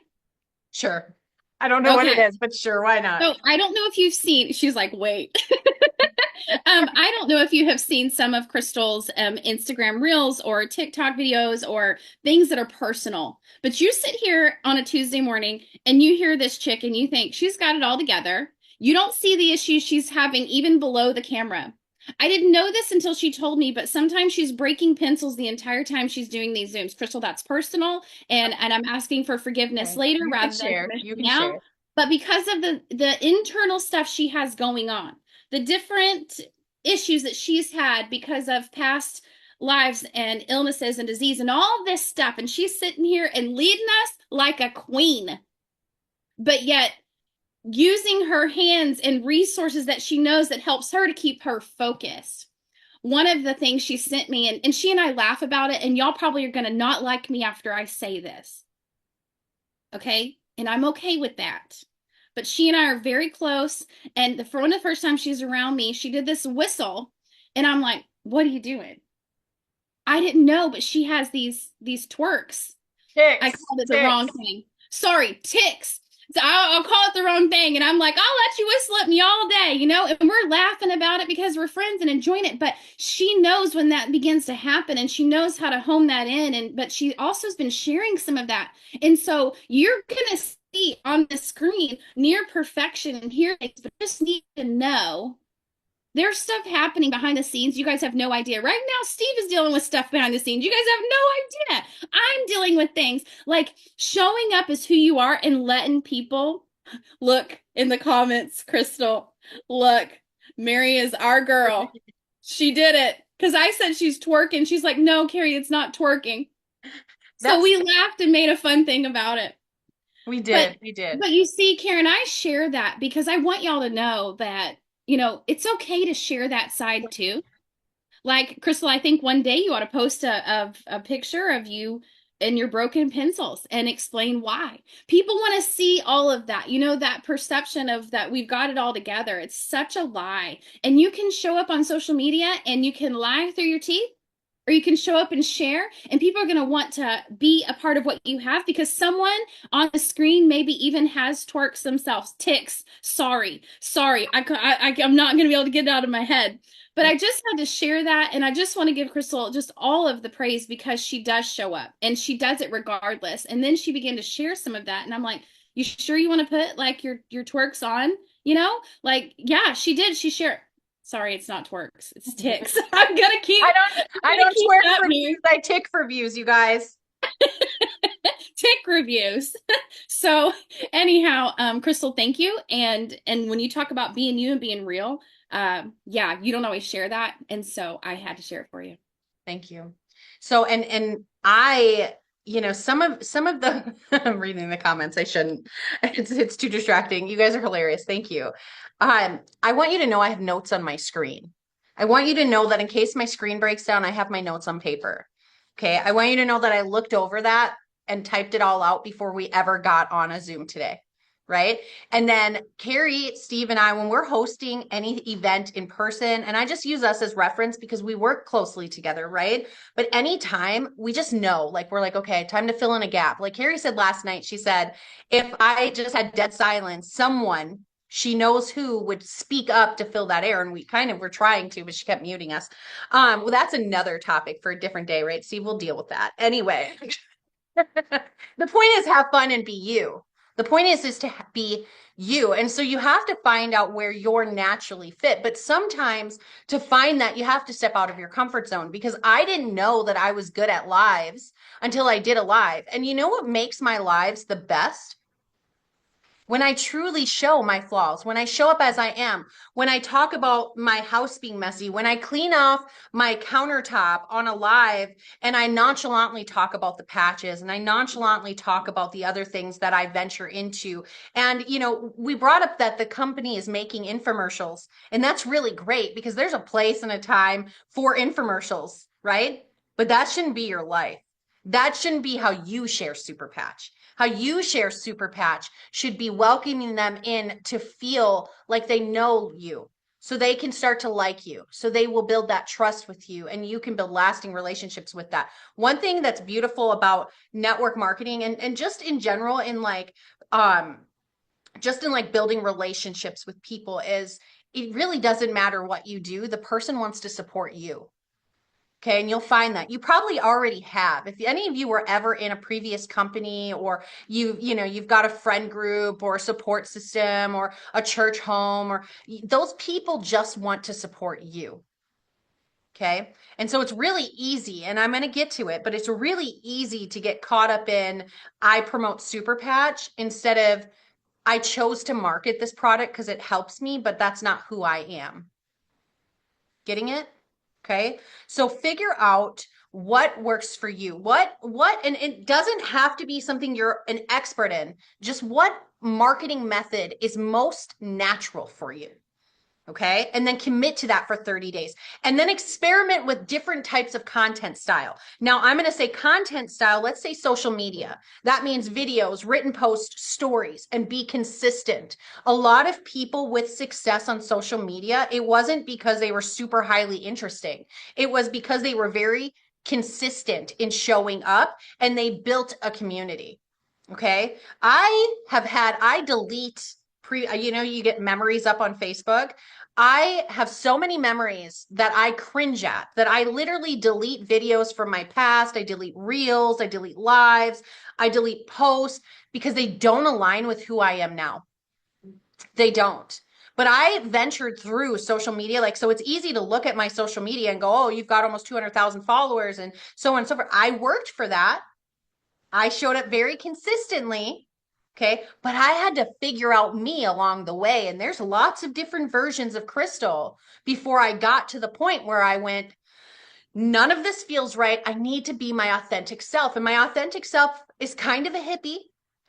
Sure. I don't know what it is, but sure, why not? So I don't know if you've seen, she's like, wait. I don't know if you have seen some of Crystal's Instagram reels or TikTok videos or things that are personal, but you sit here on a Tuesday morning and you hear this chick and you think she's got it all together. You don't see the issues she's having even below the camera. I didn't know this until she told me, but sometimes she's breaking pencils the entire time she's doing these Zooms. Crystal, that's personal, and I'm asking for forgiveness later rather than now. But because of the internal stuff she has going on, the different issues that she's had because of past lives and illnesses and disease and all this stuff, and she's sitting here and leading us like a queen, but yet using her hands and resources that she knows that helps her to keep her focused. One of the things she sent me, and she and I laugh about it, and y'all probably are going to not like me after I say this. Okay? And I'm okay with that. But she and I are very close, and for one of the first times she's around me, she did this whistle, and I'm like, what are you doing? I didn't know, but she has these twerks. Ticks. I called it the wrong thing. Sorry, ticks. So I'll call it the wrong thing. And I'm like, I'll let you whistle at me all day, and we're laughing about it because we're friends and enjoying it. But she knows when that begins to happen, and she knows how to hone that in. But she also has been sharing some of that. And so you're going to see on the screen near perfection and hear things, but just need to know there's stuff happening behind the scenes. You guys have no idea. Right now, Steve is dealing with stuff behind the scenes. You guys have no idea. I'm dealing with things like showing up as who you are and letting people look in the comments. Crystal, look, Mary is our girl. She did it. Because I said she's twerking. She's like, no, Carrie, it's not twerking. So we laughed and made a fun thing about it. We did. But you see, Karen, I share that because I want y'all to know that it's okay to share that side too. Like, Crystal, I think one day you ought to post a picture of you and your broken pencils and explain why. People want to see all of that. That perception of that we've got it all together. It's such a lie. And you can show up on social media and you can lie through your teeth or you can show up and share, and people are going to want to be a part of what you have because someone on the screen maybe even has twerks themselves. Tics. Sorry. I'm not going to be able to get it out of my head. But I just had to share that, and I just want to give Crystal just all of the praise because she does show up, and she does it regardless. And then she began to share some of that, and I'm like, you sure you want to put like your twerks on? You know, like, yeah, she did. She shared. Sorry, it's not twerks. It's tics. I'm gonna keep. I don't keep twerk that for me. views. I tick for views, you guys. Tick reviews. So anyhow, Crystal, thank you. And when you talk about being you and being real, yeah, you don't always share that, and so I had to share it for you. Thank you. So, and I, you know, some of the, I'm reading the comments. I shouldn't, it's too distracting. You guys are hilarious. Thank you. I want you to know I have notes on my screen. I want you to know that in case my screen breaks down, I have my notes on paper. Okay. I want you to know that I looked over that and typed it all out before we ever got on a Zoom today. Right. And then Carrie, Steve, and I, when we're hosting any event in person, and I just use us as reference because we work closely together, right? But anytime we just know, like, we're like, okay, time to fill in a gap. Like Carrie said last night, she said, if I just had dead silence, someone, she knows who would speak up to fill that air. And we kind of were trying to, but she kept muting us. Well, that's another topic for a different day, right? Steve, we'll deal with that. Anyway, the point is have fun and be you. The point is to be you. And so you have to find out where you're naturally fit. But sometimes to find that, you have to step out of your comfort zone, because I didn't know that I was good at lives until I did a live. And you know what makes my lives the best? When I truly show my flaws, when I show up as I am, when I talk about my house being messy, when I clean off my countertop on a live and I nonchalantly talk about the patches and I nonchalantly talk about the other things that I venture into. And, you know, we brought up that the company is making infomercials, and that's really great because there's a place and a time for infomercials, right? But that shouldn't be your life. That shouldn't be how you share Super Patch. How you share Super Patch should be welcoming them in to feel like they know you, so they can start to like you, so they will build that trust with you, and you can build lasting relationships with that. One thing that's beautiful about network marketing and just in general in like building relationships with people is it really doesn't matter what you do. The person wants to support you. Okay. And you'll find that you probably already have. If any of you were ever in a previous company, or you've got a friend group or a support system or a church home, or those people just want to support you. Okay. And so it's really easy, and I'm going to get to it, but it's really easy to get caught up in, I promote Super Patch instead of I chose to market this product because it helps me, but that's not who I am. Getting it? Okay. So figure out what works for you. And it doesn't have to be something you're an expert in. Just what marketing method is most natural for you. Okay. And then commit to that for 30 days. And then experiment with different types of content style. Now, I'm going to say content style. Let's say social media. That means videos, written posts, stories, and be consistent. A lot of people with success on social media, it wasn't because they were super highly interesting. It was because they were very consistent in showing up, and they built a community. Okay. I delete you get memories up on Facebook. I have so many memories that I cringe at, that I literally delete videos from my past. I delete reels, I delete lives, I delete posts because they don't align with who I am now. They don't. But I ventured through social media. So it's easy to look at my social media and go, oh, you've got almost 200,000 followers and so on and so forth. I worked for that. I showed up very consistently. Okay. But I had to figure out me along the way. And there's lots of different versions of Crystal before I got to the point where I went, none of this feels right. I need to be my authentic self. And my authentic self is kind of a hippie.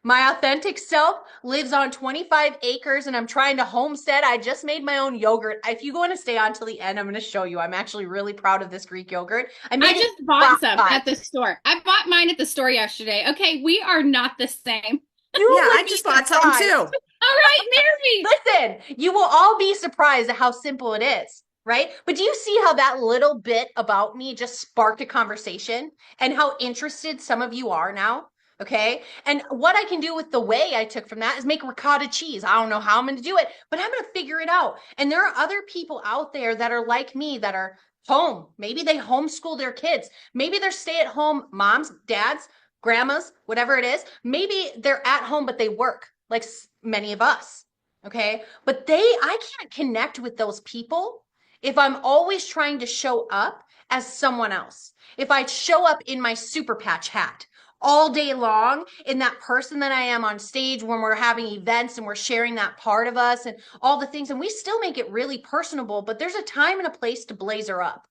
My authentic self lives on 25 acres and I'm trying to homestead. I just made my own yogurt. If you want to stay on till the end, I'm going to show you. I'm actually really proud of this Greek yogurt. I just bought some at the store. I bought mine at the store yesterday. Okay, we are not the same. Yeah, I just bought some too. All right, Mary. Listen, you will all be surprised at how simple it is. right? But do you see how that little bit about me just sparked a conversation and how interested some of you are now? Okay. And what I can do with the way I took from that is make ricotta cheese. I don't know how I'm going to do it, but I'm going to figure it out. And there are other people out there that are like me that are home. Maybe they homeschool their kids. Maybe they're stay-at-home moms, dads, grandmas, whatever it is. Maybe they're at home, but they work like many of us. Okay. But I can't connect with those people if I'm always trying to show up as someone else. If I show up in my super patch hat all day long, in that person that I am on stage when we're having events and we're sharing that part of us and all the things, and we still make it really personable, but there's a time and a place to blazer up.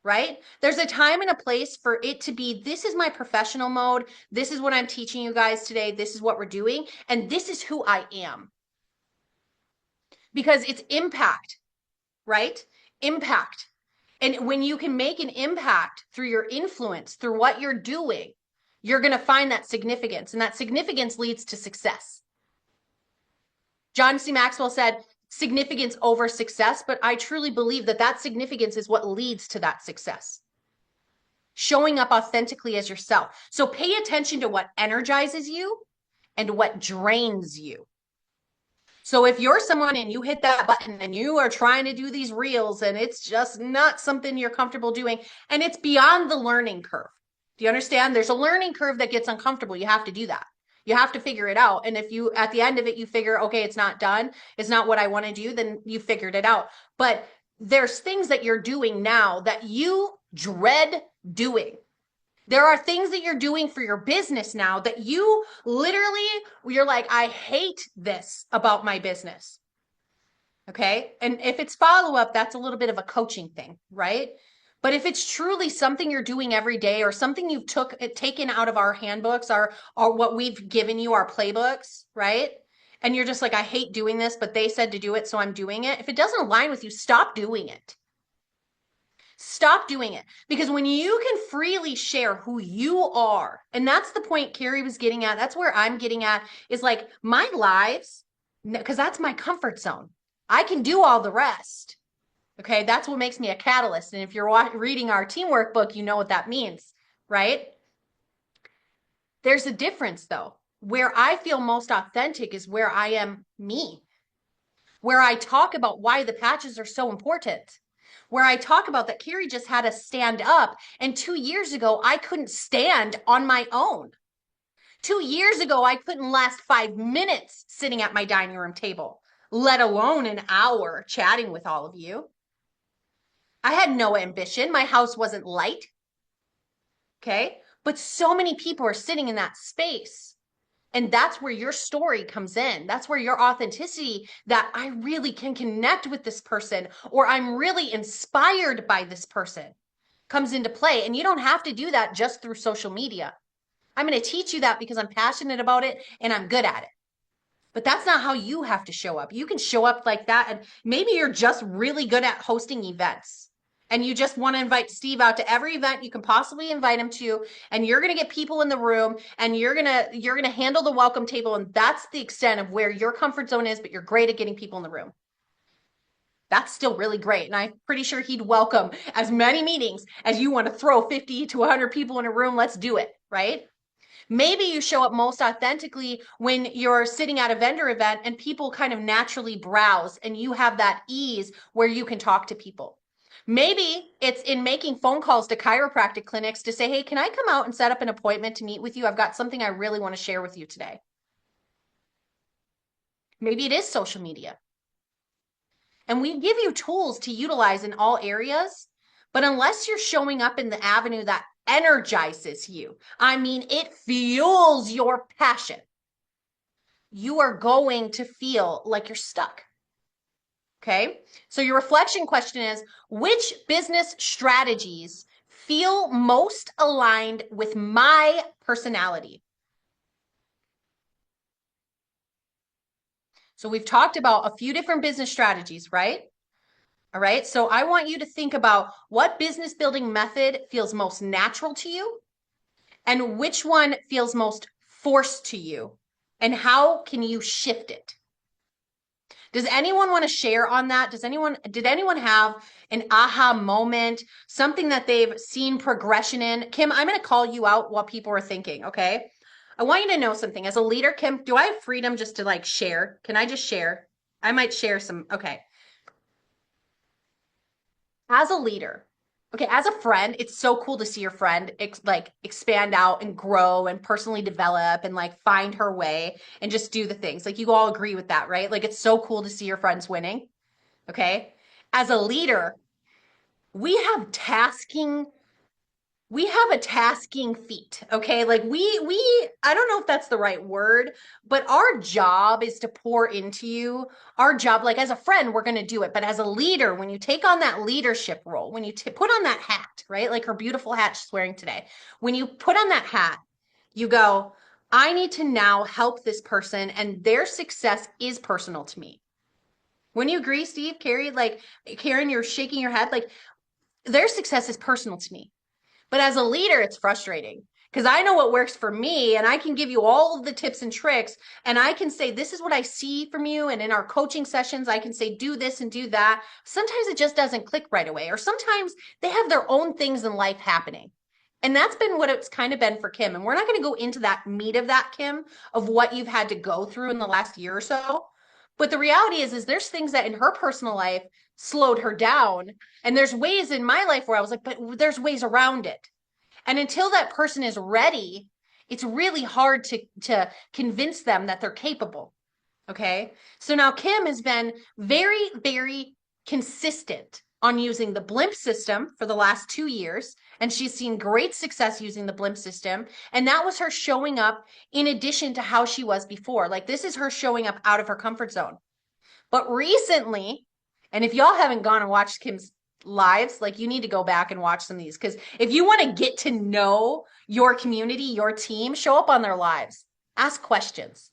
Right? There's a time and a place for it to be, this is my professional mode. This is what I'm teaching you guys today. This is what we're doing. And this is who I am. Because it's impact, right? Impact. And when you can make an impact through your influence, through what you're doing, you're going to find that significance. And that significance leads to success. John C. Maxwell said, significance over success, but I truly believe that that significance is what leads to that success. Showing up authentically as yourself. So pay attention to what energizes you and what drains you. So if you're someone and you hit that button and you are trying to do these reels and it's just not something you're comfortable doing and it's beyond the learning curve. Do you understand? There's a learning curve that gets uncomfortable. You have to do that. You have to figure it out. And if you, at the end of it, you figure, okay, it's not done, it's not what I want to do, then you figured it out. But there's things that you're doing now that you dread doing. There are things that you're doing for your business now that you literally, you're like, I hate this about my business. Okay. And if it's follow-up, that's a little bit of a coaching thing, right? But if it's truly something you're doing every day or something you've taken out of our handbooks or what we've given you, our playbooks, right? And you're just like, I hate doing this, but they said to do it, so I'm doing it. If it doesn't align with you, stop doing it. Stop doing it. Because when you can freely share who you are, and that's the point Carrie was getting at, that's where I'm getting at, is like my lives, because that's my comfort zone. I can do all the rest. Okay, that's what makes me a catalyst. And if you're reading our teamwork book, you know what that means, right? There's a difference though. Where I feel most authentic is where I am me. Where I talk about why the patches are so important. Where I talk about that Carrie just had to stand up. And 2 years ago, I couldn't stand on my own. 2 years ago, I couldn't last 5 minutes sitting at my dining room table, let alone an hour chatting with all of you. I had no ambition. My house wasn't light. Okay. But so many people are sitting in that space. And that's where your story comes in. That's where your authenticity, that I really can connect with this person, or I'm really inspired by this person, comes into play. And you don't have to do that just through social media. I'm going to teach you that because I'm passionate about it and I'm good at it. But that's not how you have to show up. You can show up like that. And maybe you're just really good at hosting events. And you just want to invite Steve out to every event you can possibly invite him to, and you're going to get people in the room, and you're going to handle the welcome table, and that's the extent of where your comfort zone is, but you're great at getting people in the room. That's still really great, and I'm pretty sure he'd welcome as many meetings as you want to throw 50 to 100 people in a room. Let's do it, right? Maybe you show up most authentically when you're sitting at a vendor event and people kind of naturally browse, and you have that ease where you can talk to people. Maybe it's in making phone calls to chiropractic clinics to say, hey, can I come out and set up an appointment to meet with you? I've got something I really want to share with you today. Maybe it is social media. And we give you tools to utilize in all areas, but unless you're showing up in the avenue that energizes you, I mean, it fuels your passion, you are going to feel like you're stuck. Okay, so your reflection question is, which business strategies feel most aligned with my personality? So we've talked about a few different business strategies, right? All right, so I want you to think about what business building method feels most natural to you and which one feels most forced to you, and how can you shift it? Does anyone want to share on that? Did anyone have an aha moment, something that they've seen progression in? Kim, I'm going to call you out while people are thinking, okay? I want you to know something. As a leader, Kim, do I have freedom just to like share? Can I just share? I might share some. Okay. As a leader, okay, as a friend, it's so cool to see your friend expand out and grow and personally develop and like find her way and just do the things. Like you all agree with that, right? Like it's so cool to see your friends winning. Okay. As a leader, we have tasking we have a tasking feat, okay? Like I don't know if that's the right word, but our job is to pour into you. Our job, like as a friend, we're going to do it. But as a leader, when you take on that leadership role, when you put on that hat, right? Like her beautiful hat she's wearing today. When you put on that hat, you go, I need to now help this person and their success is personal to me. Wouldn't you agree, Steve? Carrie, like Karen, you're shaking your head. Like their success is personal to me. But as a leader, it's frustrating because I know what works for me and I can give you all of the tips and tricks and I can say, this is what I see from you. And in our coaching sessions, I can say, do this and do that. Sometimes it just doesn't click right away. Or sometimes they have their own things in life happening. And that's been what it's kind of been for Kim. And we're not going to go into that meat of that, Kim, of what you've had to go through in the last year or so. But the reality is there's things that in her personal life slowed her down. And there's ways in my life where I was like, but there's ways around it. And until that person is ready, it's really hard to convince them that they're capable. Okay. So now Kim has been very, very consistent on using the Blimp system for the last 2 years. And she's seen great success using the Blimp system. And that was her showing up in addition to how she was before. Like this is her showing up out of her comfort zone. But recently, and if y'all haven't gone and watched Kim's lives, like you need to go back and watch some of these because if you want to get to know your community, your team, show up on their lives, ask questions,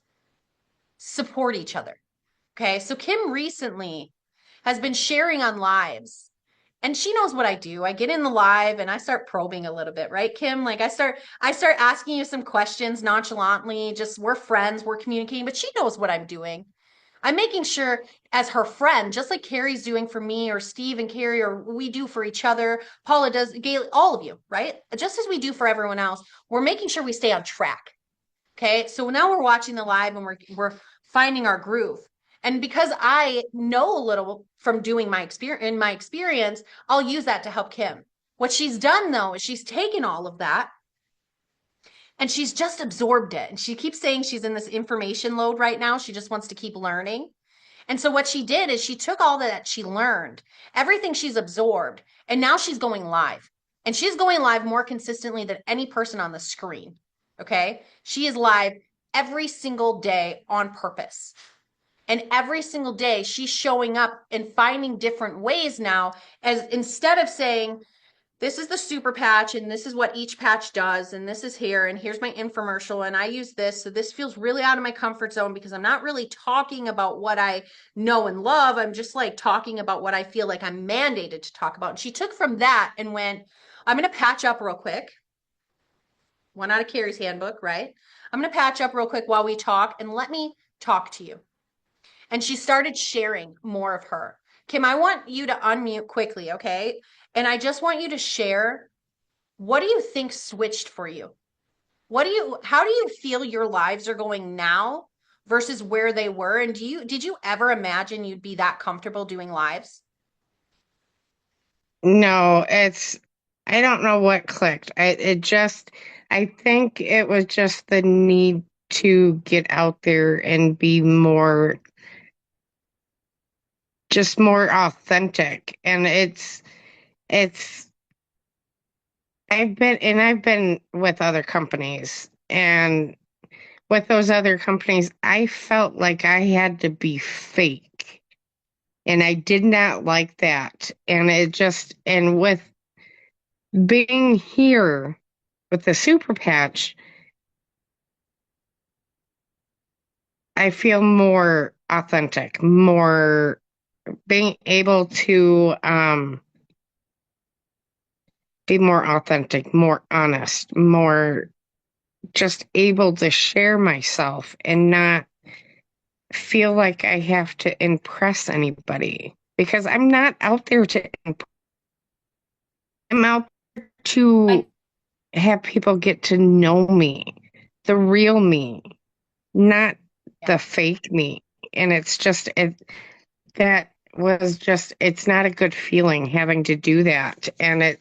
support each other. Okay. So Kim recently has been sharing on lives and she knows what I do. I get in the live and I start probing a little bit, right, Kim? Like I start asking you some questions nonchalantly, just we're friends, we're communicating, but she knows what I'm doing. I'm making sure as her friend, just like Carrie's doing for me or Steve and Carrie, or we do for each other, Paula does, Gail, all of you, right? Just as we do for everyone else, we're making sure we stay on track. Okay. So now we're watching the live and we're finding our groove. And because I know a little from doing my experience, I'll use that to help Kim. What she's done though, is she's taken all of that and she's just absorbed it. And she keeps saying she's in this information load right now. She just wants to keep learning. And so what she did is she took all that she learned, everything she's absorbed, and now she's going live. And she's going live more consistently than any person on the screen. Okay? She is live every single day on purpose. And every single day she's showing up and finding different ways now, as instead of saying, this is the super patch and this is what each patch does and this is here and here's my infomercial and I use this, so this feels really out of my comfort zone because I'm not really talking about what I know and love. I'm just like talking about what I feel like I'm mandated to talk about. And she took from that and went, I'm going to patch up real quick. One out of Carrie's handbook, right? I'm going to patch up real quick while we talk and let me talk to you. And she started sharing more of her. Kim, I want you to unmute quickly, okay? And I just want you to share, what do you think switched for you? How do you feel your lives are going now versus where they were? And did you ever imagine you'd be that comfortable doing lives? No, I don't know what clicked. I think it was just the need to get out there and be just more authentic. And I've been with other companies, and with those other companies, I felt like I had to be fake. And I did not like that. And with being here with the Super Patch, I feel more authentic, more being able to be more authentic, more honest, more just able to share myself and not feel like I have to impress anybody because I'm not out there to impress. I'm out there to have people get to know me, the real me, not the fake me. And that was just, it's not a good feeling having to do that. And and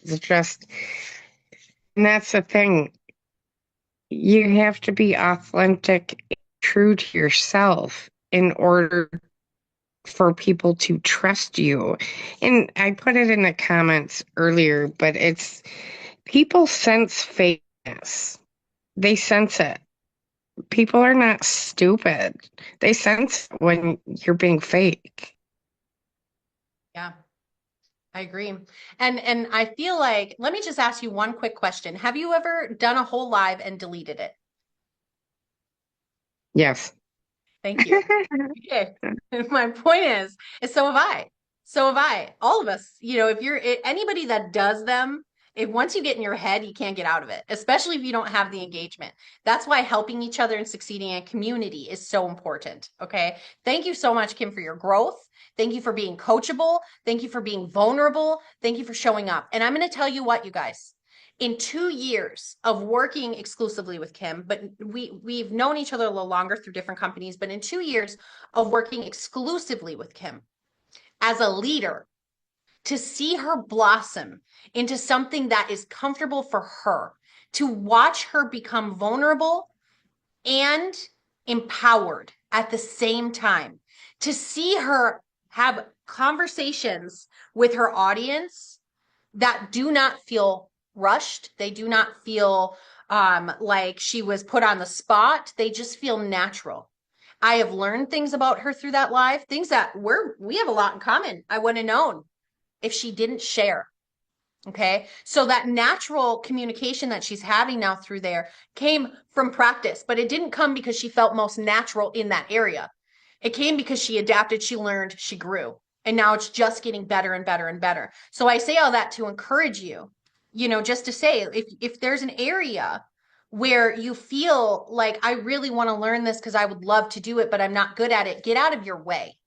that's the thing. You have to be authentic, true to yourself in order for people to trust you. And I put it in the comments earlier, but people sense fakeness. They sense it. People are not stupid. They sense when you're being fake. Yeah, I agree. And I feel like, let me just ask you one quick question. Have you ever done a whole live and deleted it? Yes. Thank you. Okay. My point is so have I. So have I. All of us. If you're anybody that does them, if once you get in your head, you can't get out of it, especially if you don't have the engagement. That's why helping each other and succeeding in community is so important. Okay. Thank you so much, Kim, for your growth. Thank you for being coachable. Thank you for being vulnerable. Thank you for showing up. And I'm going to tell you what, you guys. In 2 years of working exclusively with Kim, but we've known each other a little longer through different companies, but in 2 years of working exclusively with Kim as a leader, to see her blossom into something that is comfortable for her, to watch her become vulnerable and empowered at the same time, to see her have conversations with her audience that do not feel rushed. They do not feel like she was put on the spot. They just feel natural. I have learned things about her through that live, things that we have a lot in common. I wouldn't have known if she didn't share. Okay. So that natural communication that she's having now through there came from practice, but it didn't come because she felt most natural in that area. It came because she adapted, she learned, she grew. And now it's just getting better and better and better. So I say all that to encourage you, just to say if there's an area where you feel like I really want to learn this because I would love to do it, but I'm not good at it, get out of your way.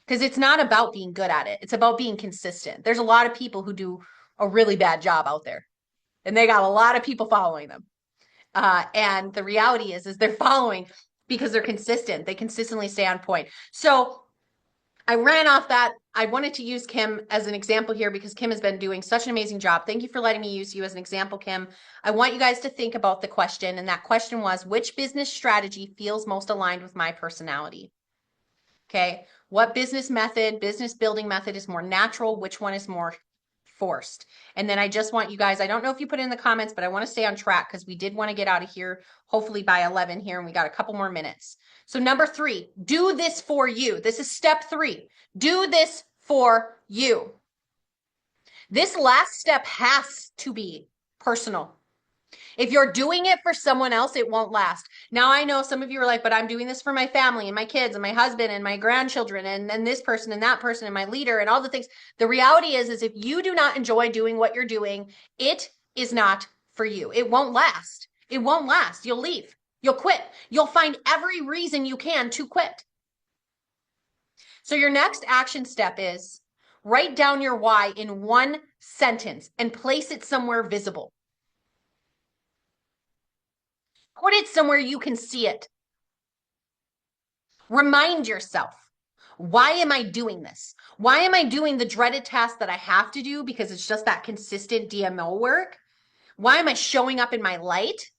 Because it's not about being good at it. It's about being consistent. There's a lot of people who do a really bad job out there, and they got a lot of people following them. And the reality is they're following because they're consistent. They consistently stay on point. So I ran off that. I wanted to use Kim as an example here because Kim has been doing such an amazing job. Thank you for letting me use you as an example, Kim. I want you guys to think about the question. And that question was, which business strategy feels most aligned with my personality? Okay. What business method, business building method is more natural? Which one is more forced? And then I just want you guys, I don't know if you put it in the comments, but I want to stay on track because we did want to get out of here hopefully by 11 here, and we got a couple more minutes. So number 3, do this for you. This is step 3. Do this for you. This last step has to be personal. If you're doing it for someone else, it won't last. Now, I know some of you are like, but I'm doing this for my family and my kids and my husband and my grandchildren and this person and that person and my leader and all the things. The reality is if you do not enjoy doing what you're doing, it is not for you. It won't last. It won't last. You'll leave. You'll quit. You'll find every reason you can to quit. So your next action step is write down your why in one sentence and place it somewhere visible. Put it somewhere you can see it. Remind yourself, why am I doing this? Why am I doing the dreaded task that I have to do because it's just that consistent DMO work? Why am I showing up in my light?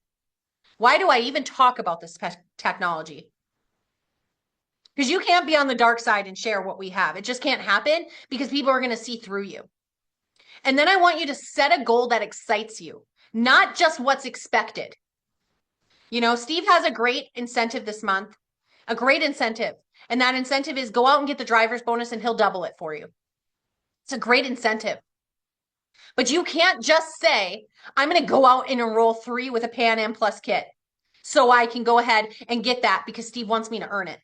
Why do I even talk about this technology? Because you can't be on the dark side and share what we have. It just can't happen because people are going to see through you. And then I want you to set a goal that excites you, not just what's expected. Steve has a great incentive this month, a great incentive. And that incentive is go out and get the driver's bonus and he'll double it for you. It's a great incentive. But you can't just say, I'm going to go out and enroll 3 with a Pan Am Plus kit so I can go ahead and get that because Steve wants me to earn it.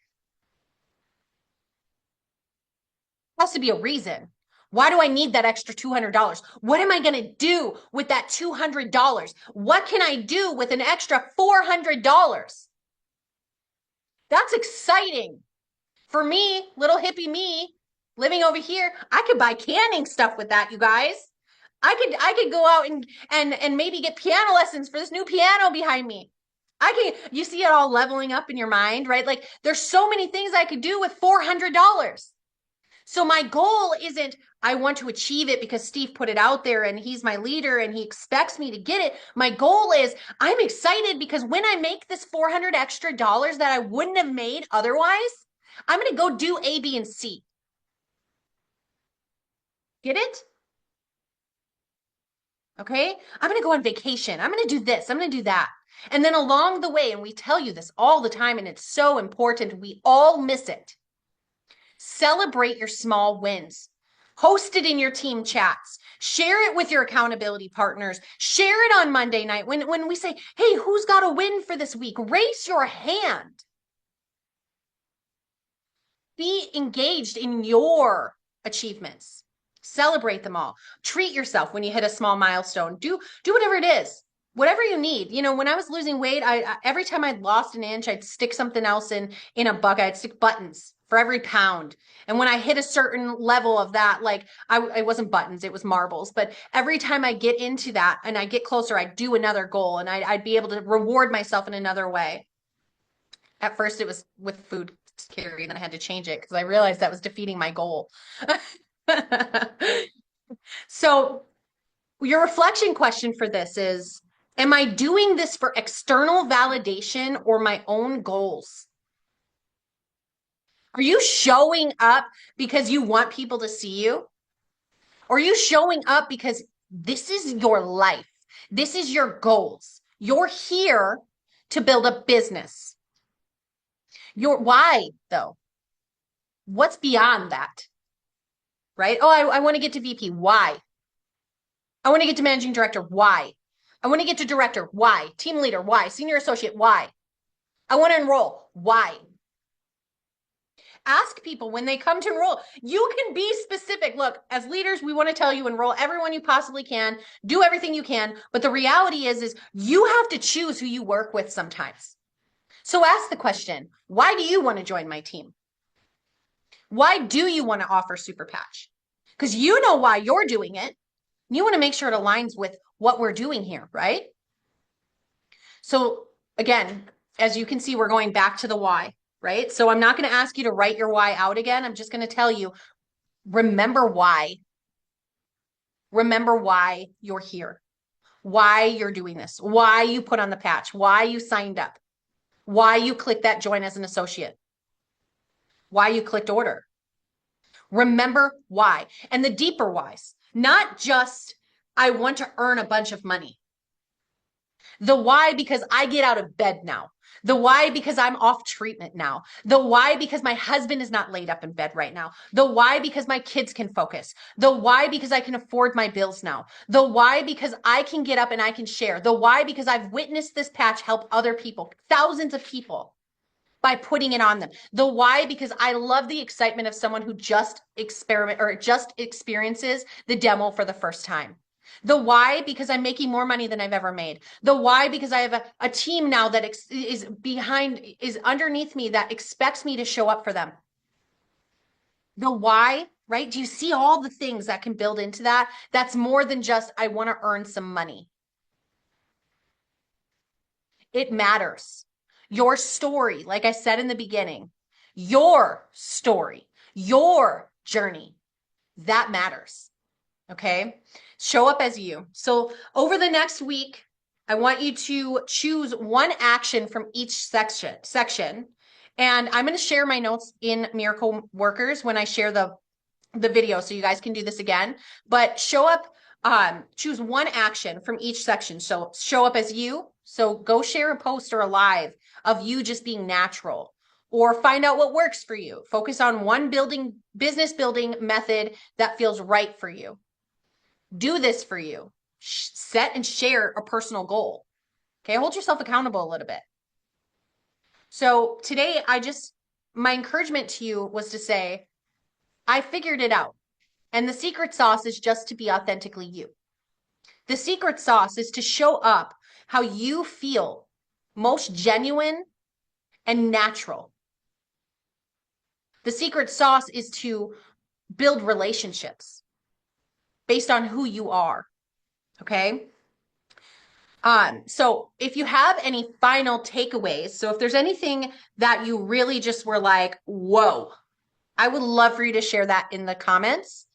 There has to be a reason. Why do I need that extra $200? What am I going to do with that $200? What can I do with an extra $400? That's exciting. For me, little hippie me, living over here, I could buy canning stuff with that, you guys. I could go out and maybe get piano lessons for this new piano behind me. You see it all leveling up in your mind, right? Like there's so many things I could do with $400. So my goal isn't I want to achieve it because Steve put it out there and he's my leader and he expects me to get it. My goal is I'm excited because when I make this 400 extra dollars that I wouldn't have made otherwise, I'm going to go do A, B, and C. Get it? Okay. I'm going to go on vacation. I'm going to do this. I'm going to do that. And then along the way, and we tell you this all the time, and it's so important, we all miss it. Celebrate your small wins. Post it in your team chats. Share it with your accountability partners. Share it on Monday night. When we say, hey, who's got a win for this week? Raise your hand. Be engaged in your achievements. Celebrate them all. Treat yourself when you hit a small milestone. Do whatever it is. Whatever you need. You know, when I was losing weight, every time I'd lost an inch, I'd stick something else in a bucket. I'd stick buttons for every pound. And when I hit a certain level of that, like it wasn't buttons, it was marbles. But every time I get into that and I get closer, I'd do another goal and I'd be able to reward myself in another way. At first it was with food security, and then I had to change it because I realized that was defeating my goal. So your reflection question for this is, am I doing this for external validation or my own goals? Are you showing up because you want people to see you? Or are you showing up because this is your life? This is your goals. You're here to build a business. Why though? What's beyond that? Right? Oh, I want to get to VP. Why? I want to get to managing director. Why? I want to get to director. Why? Team leader. Why? Senior associate. Why? I want to enroll. Why? Ask people when they come to enroll. You can be specific. Look, as leaders, we want to tell you enroll everyone you possibly can, do everything you can. But the reality is you have to choose who you work with sometimes. So ask the question, why do you want to join my team? Why do you want to offer Super Patch? Because you know why you're doing it. You want to make sure it aligns with what we're doing here, right? So again, as you can see, we're going back to the why, right? So I'm not going to ask you to write your why out again. I'm just going to tell you, remember why. Remember why you're here, why you're doing this, why you put on the patch, why you signed up, why you clicked that join as an associate, why you clicked order. Remember why. And the deeper whys, not just, I want to earn a bunch of money. The why, because I get out of bed now. The why, because I'm off treatment now. The why, because my husband is not laid up in bed right now. The why, because my kids can focus. The why, because I can afford my bills now. The why, because I can get up and I can share. The why, because I've witnessed this patch help other people, thousands of people, by putting it on them. The why, because I love the excitement of someone who just experiences the demo for the first time. The why, because I'm making more money than I've ever made. The why, because I have a team now that is underneath me that expects me to show up for them. The why, right? Do you see all the things that can build into that? That's more than just, I want to earn some money. It matters. Your story, like I said in the beginning, your story, your journey, that matters. Okay? Show up as you. So over the next week, I want you to choose one action from each section. And I'm going to share my notes in Miracle Workers when I share the video, so you guys can do this again. But show up, choose one action from each section. So show up as you. So go share a post or a live of you just being natural, or find out what works for you. Focus on one business building method that feels right for you. Do this for you. Set and share a personal goal. Okay, hold yourself accountable a little bit. So today, my encouragement to you was to say, I figured it out. And the secret sauce is just to be authentically you. The secret sauce is to show up how you feel most genuine and natural. The secret sauce is to build relationships based on who you are. Okay. So if you have any final takeaways, so if there's anything that you really just were like, whoa, I would love for you to share that in the comments.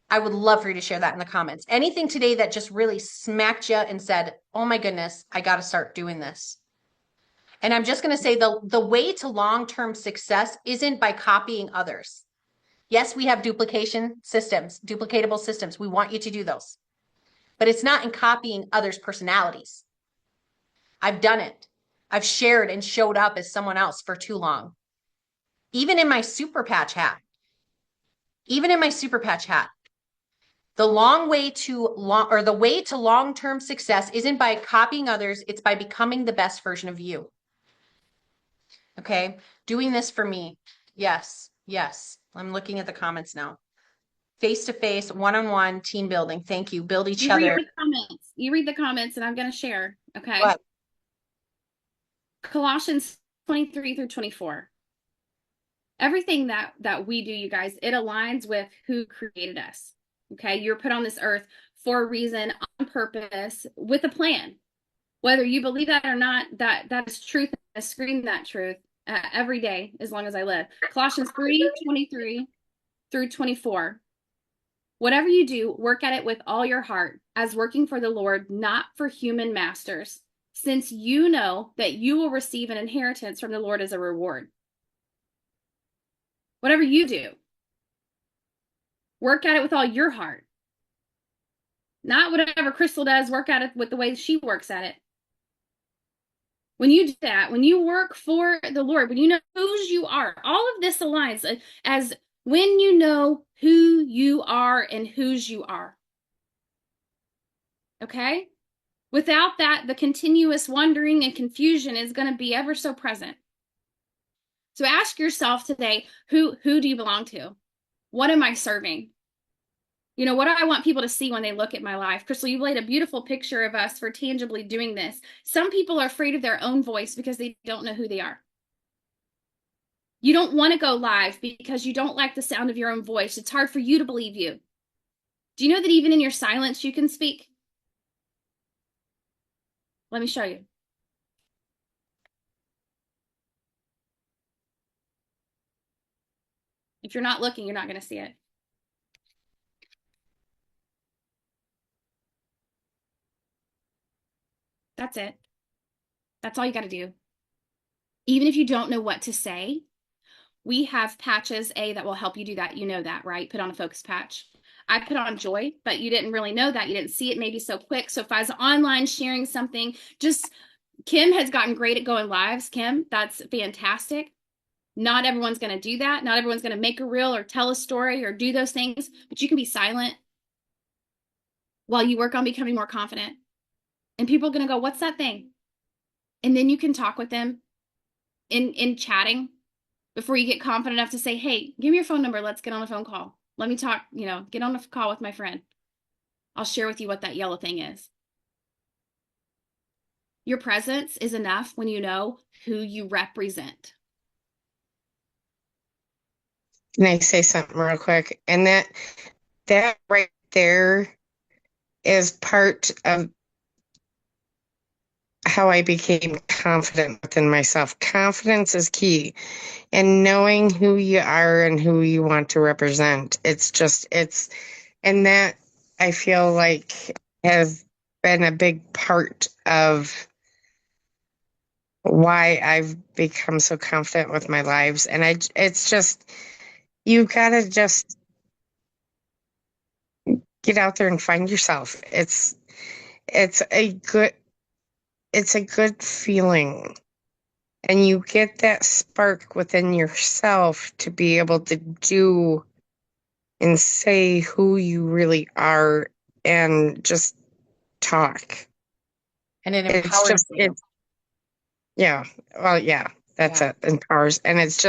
I would love for you to share that in the comments. Anything today that just really smacked you and said, oh my goodness, I got to start doing this. And I'm just going to say the way to long-term success isn't by copying others. Yes, we have duplication systems, duplicatable systems. We want you to do those. But it's not in copying others' personalities. I've done it. I've shared and showed up as someone else for too long. Even in my super patch hat. The way to long-term success isn't by copying others, it's by becoming the best version of you. Okay? Doing this for me. Yes. I'm looking at the comments now. Face-to-face, one-on-one, team building. Thank you. Build each other. You read the comments and I'm going to share. Okay. What? Colossians 23 through 24. Everything that we do, you guys, it aligns with who created us. Okay. You're put on this earth for a reason, on purpose, with a plan. Whether you believe that or not, that is truth. I scream that truth every day as long as I live. Colossians 3:23 through 24. Whatever you do, work at it with all your heart, as working for the Lord, not for human masters, since you know that you will receive an inheritance from the Lord as a reward. Whatever you do, work at it with all your heart. Not whatever Crystal does, work at it with the way she works at it. When you do that, when you work for the Lord, when you know whose you are, all of this aligns as when you know who you are and whose you are. Okay? Without that, the continuous wondering and confusion is going to be ever so present. So ask yourself today, who do you belong to? What am I serving? You know, what do I want people to see when they look at my life? Crystal, you laid a beautiful picture of us for tangibly doing this. Some people are afraid of their own voice because they don't know who they are. You don't want to go live because you don't like the sound of your own voice. It's hard for you to believe you. Do you know that even in your silence, you can speak? Let me show you. If you're not looking, you're not going to see it. That's it. That's all you got to do. Even if you don't know what to say, we have patches, that will help you do that. You know that, right? Put on a focus patch. I put on joy, but you didn't really know that. You didn't see it maybe so quick. So if I was online sharing something, Kim has gotten great at going lives. Kim, that's fantastic. Not everyone's going to do that. Not everyone's going to make a reel or tell a story or do those things, but you can be silent while you work on becoming more confident. And people are going to go, what's that thing? And then you can talk with them in chatting before you get confident enough to say, hey, give me your phone number. Let's get on a phone call. Let me talk, get on a call with my friend. I'll share with you what that yellow thing is. Your presence is enough when you know who you represent. Can I say something real quick? And that right there is part of how I became confident within myself. Confidence is key. And knowing who you are and who you want to represent. And that I feel like has been a big part of why I've become so confident with my lives. And it's just, you gotta just get out there and find yourself. It's a good feeling. And you get that spark within yourself to be able to do and say who you really are and just talk. And it empowers you. That's it. Empowers. And it's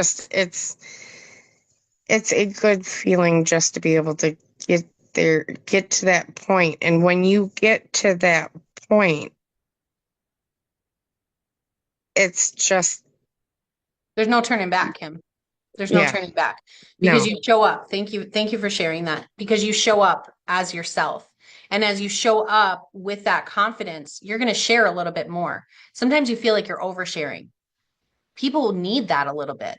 a good feeling just to be able to get there, get to that point. And when you get to that point, it's just, there's no turning back, Kim. There's no Yeah. turning back because No. you show up. Thank you. Thank you for sharing that, because you show up as yourself. And as you show up with that confidence, you're going to share a little bit more. Sometimes you feel like you're oversharing. People need that a little bit.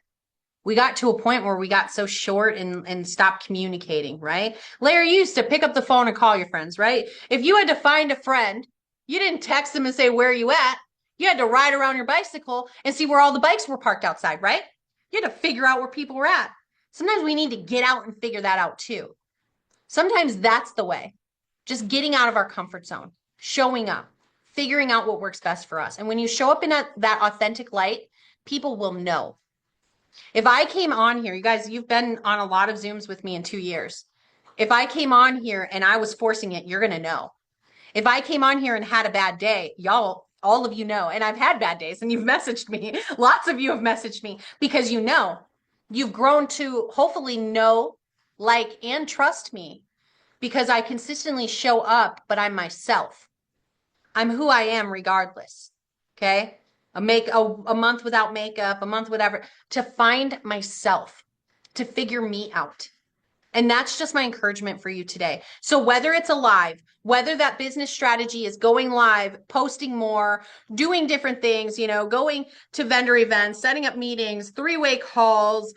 We got to a point where we got so short and stopped communicating, right? Larry, you used to pick up the phone and call your friends, right? If you had to find a friend, you didn't text them and say, where are you at? You had to ride around your bicycle and see where all the bikes were parked outside, right? You had to figure out where people were at. Sometimes we need to get out and figure that out too. Sometimes that's the way. Just getting out of our comfort zone, showing up, figuring out what works best for us. And when you show up in that authentic light, people will know. If I came on here, you guys, you've been on a lot of Zooms with me in 2 years. If I came on here and I was forcing it, you're going to know. If I came on here and had a bad day, y'all, all of you know, and I've had bad days and you've messaged me. Lots of you have messaged me because you know, you've grown to hopefully know, like, and trust me because I consistently show up, but I'm myself. I'm who I am regardless. Okay. A month without makeup, a month whatever, to find myself, to figure me out. And that's just my encouragement for you today. So whether it's a live, whether that business strategy is going live, posting more, doing different things, going to vendor events, setting up meetings, 3-way calls,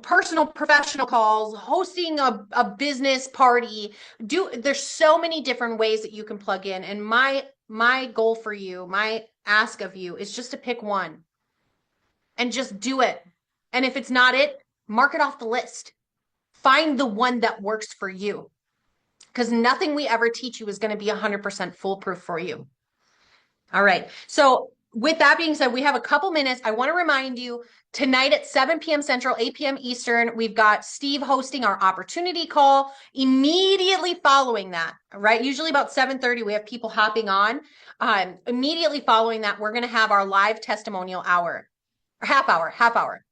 personal professional calls, hosting a business party, there's so many different ways that you can plug in. And my goal for you, my ask of you is just to pick one and just do it. And if it's not it, mark it off the list. Find the one that works for you, because nothing we ever teach you is going to be 100% foolproof for you. All right. So with that being said, we have a couple minutes. I want to remind you tonight at 7 p.m. Central, 8 p.m. Eastern, we've got Steve hosting our opportunity call. Immediately following that, right? Usually about 7:30, we have people hopping on. Immediately following that, we're going to have our live testimonial hour, or half hour.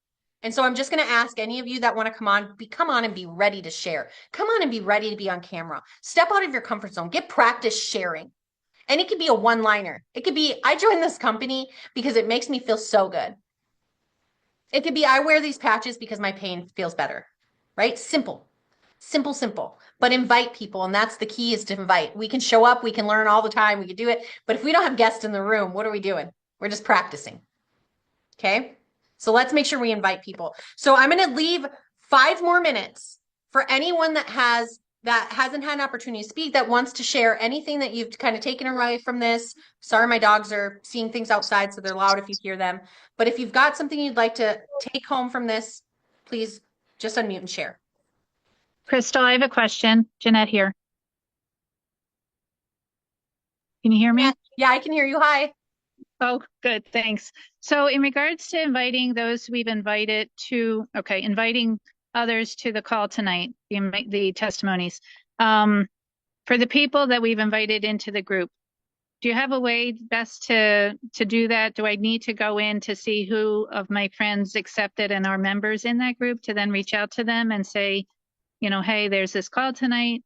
And so I'm just going to ask any of you that want to come on and be ready to share. Come on and be ready to be on camera. Step out of your comfort zone. Get practice sharing. And it could be a one-liner. It could be, I joined this company because it makes me feel so good. It could be, I wear these patches because my pain feels better, right? Simple. But invite people. And that's the key, is to invite. We can show up. We can learn all the time. We can do it. But if we don't have guests in the room, what are we doing? We're just practicing. Okay? So let's make sure we invite people. So I'm going to leave 5 more minutes for anyone that hasn't had an opportunity to speak, that wants to share anything that you've kind of taken away from this. Sorry, my dogs are seeing things outside, so they're loud if you hear them. But if you've got something you'd like to take home from this, please just unmute and share. Crystal, I have a question. Jeanette here. Can you hear me? Yeah, I can hear you. Hi. Oh, good. Thanks. So in regards to inviting those we've invited to, inviting others to the call tonight, the testimonies, for the people that we've invited into the group, do you have a way best to do that? Do I need to go in to see who of my friends accepted and are members in that group to then reach out to them and say, hey, there's this call tonight.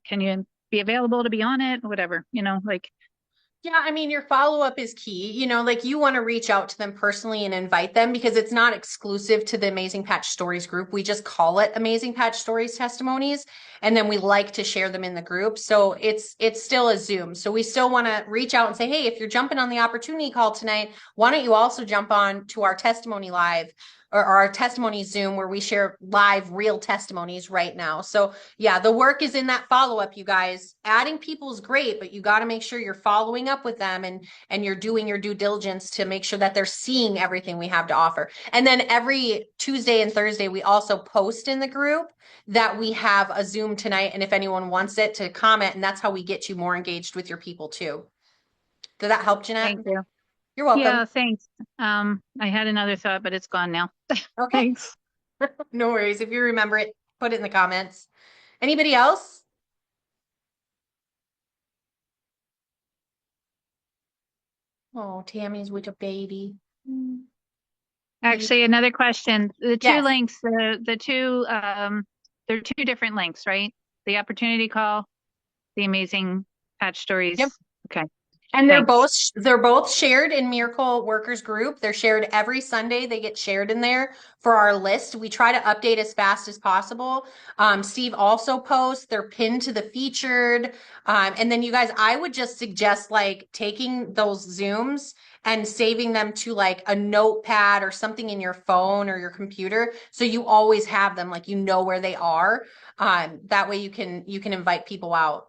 Can you be available to be on it? Whatever, Yeah, I mean, your follow-up is key. You want to reach out to them personally and invite them, because it's not exclusive to the Amazing Patch Stories group. We just call it Amazing Patch Stories Testimonies, and then we like to share them in the group. So it's still a Zoom. So we still want to reach out and say, hey, if you're jumping on the opportunity call tonight, why don't you also jump on to our testimony live, or our testimony Zoom, where we share live real testimonies right now. So yeah, the work is in that follow-up, you guys. Adding people is great, but you got to make sure you're following up with them and you're doing your due diligence to make sure that they're seeing everything we have to offer. And then every Tuesday and Thursday, we also post in the group that we have a Zoom tonight. And if anyone wants it, to comment, and that's how we get you more engaged with your people too. Did that help, Jeanette? Thank you. You're welcome. Yeah, thanks. I had another thought, but it's gone now. Okay. Thanks. No worries. If you remember it, put it in the comments. Anybody else? Oh, Tammy's with a baby. Actually, another question. The two Yes. links, the two, they're 2 different links, right? The opportunity call, the Amazing Patch Stories. Yep. Okay. And Thanks. they're both shared in Miracle Workers Group. They're shared every Sunday. They get shared in there for our list. We try to update as fast as possible. Steve also posts. They're pinned to the featured. And then you guys, I would just suggest like taking those Zooms and saving them to like a notepad or something in your phone or your computer, so you always have them, like you know where they are. That way you can invite people out.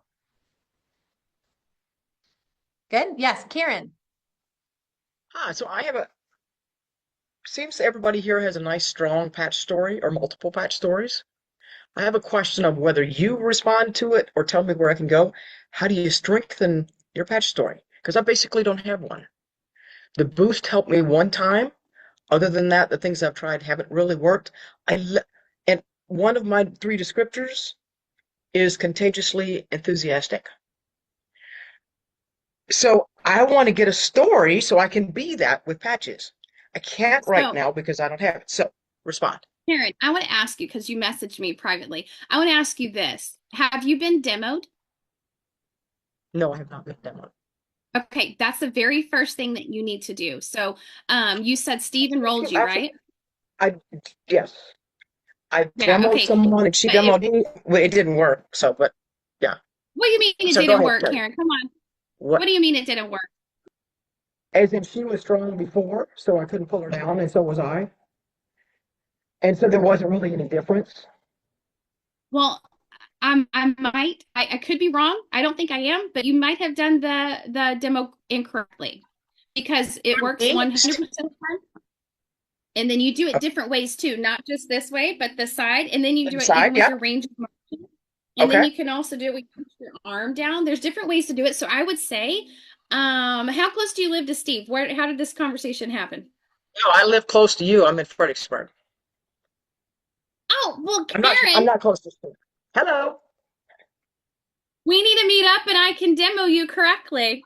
Good. Yes, Karen. Hi, so I have a seems everybody here has a nice strong patch story or multiple patch stories. I have a question of whether you respond to it or tell me where I can go. How do you strengthen your patch story? Because I basically don't have one. The boost helped me one time. Other than that, the things I've tried haven't really worked. And one of my 3 descriptors is contagiously enthusiastic. So I want to get a story so I can be that with patches. I can't right So, now because I don't have it. So respond. Karen, I want to ask you, because you messaged me privately. I want to ask you this. Have you been demoed? No, I have not been demoed. Okay, that's the very first thing that you need to do. So, you said Steve enrolled you, Actually, right? yes. I Yeah, demoed okay. someone and she But demoed me. Well, it didn't work. So, but yeah. what do you mean it So go didn't ahead, work, Terry. Karen? Come on. What? What do you mean it didn't work? As in she was strong before, so I couldn't pull her down, and so was I. And so there wasn't really any difference. Well, I could be wrong. I don't think I am, but you might have done the demo incorrectly, because it works 100% of the time. And then you do it different ways too, not just this way, but the side, and then you do it even Side, with yeah. your range of motion. And then Okay. you can also do it with your arm down. There's different ways to do it. So I would say, how close do you live to Steve? How did this conversation happen? No, I live close to you. I'm in Fredericksburg. Oh, well, I'm Karen, not close to Steve. Hello. we need to meet up and I can demo you correctly.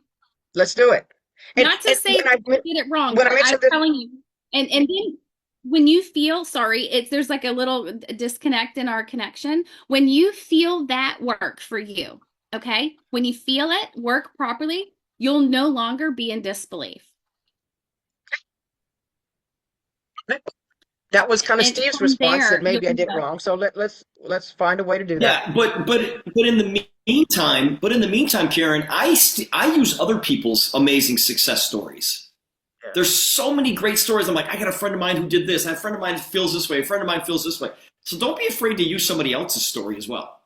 Let's do it. Not to say that you did it wrong, when I but I'm mentioned that, telling you. And then when you feel, sorry, there's like a little disconnect in our connection. When you feel that work for you, okay? When you feel it work properly, you'll no longer be in disbelief. that was kind of And Steve's from response there, that maybe I you'll did know. wrong. So let's find a way to do that. Yeah, but in the meantime, Karen, I use other people's amazing success stories. Yeah. There's so many great stories. I'm like, I got a friend of mine who did this. I have a friend of mine who feels this way. A friend of mine feels this way. So don't be afraid to use somebody else's story as well.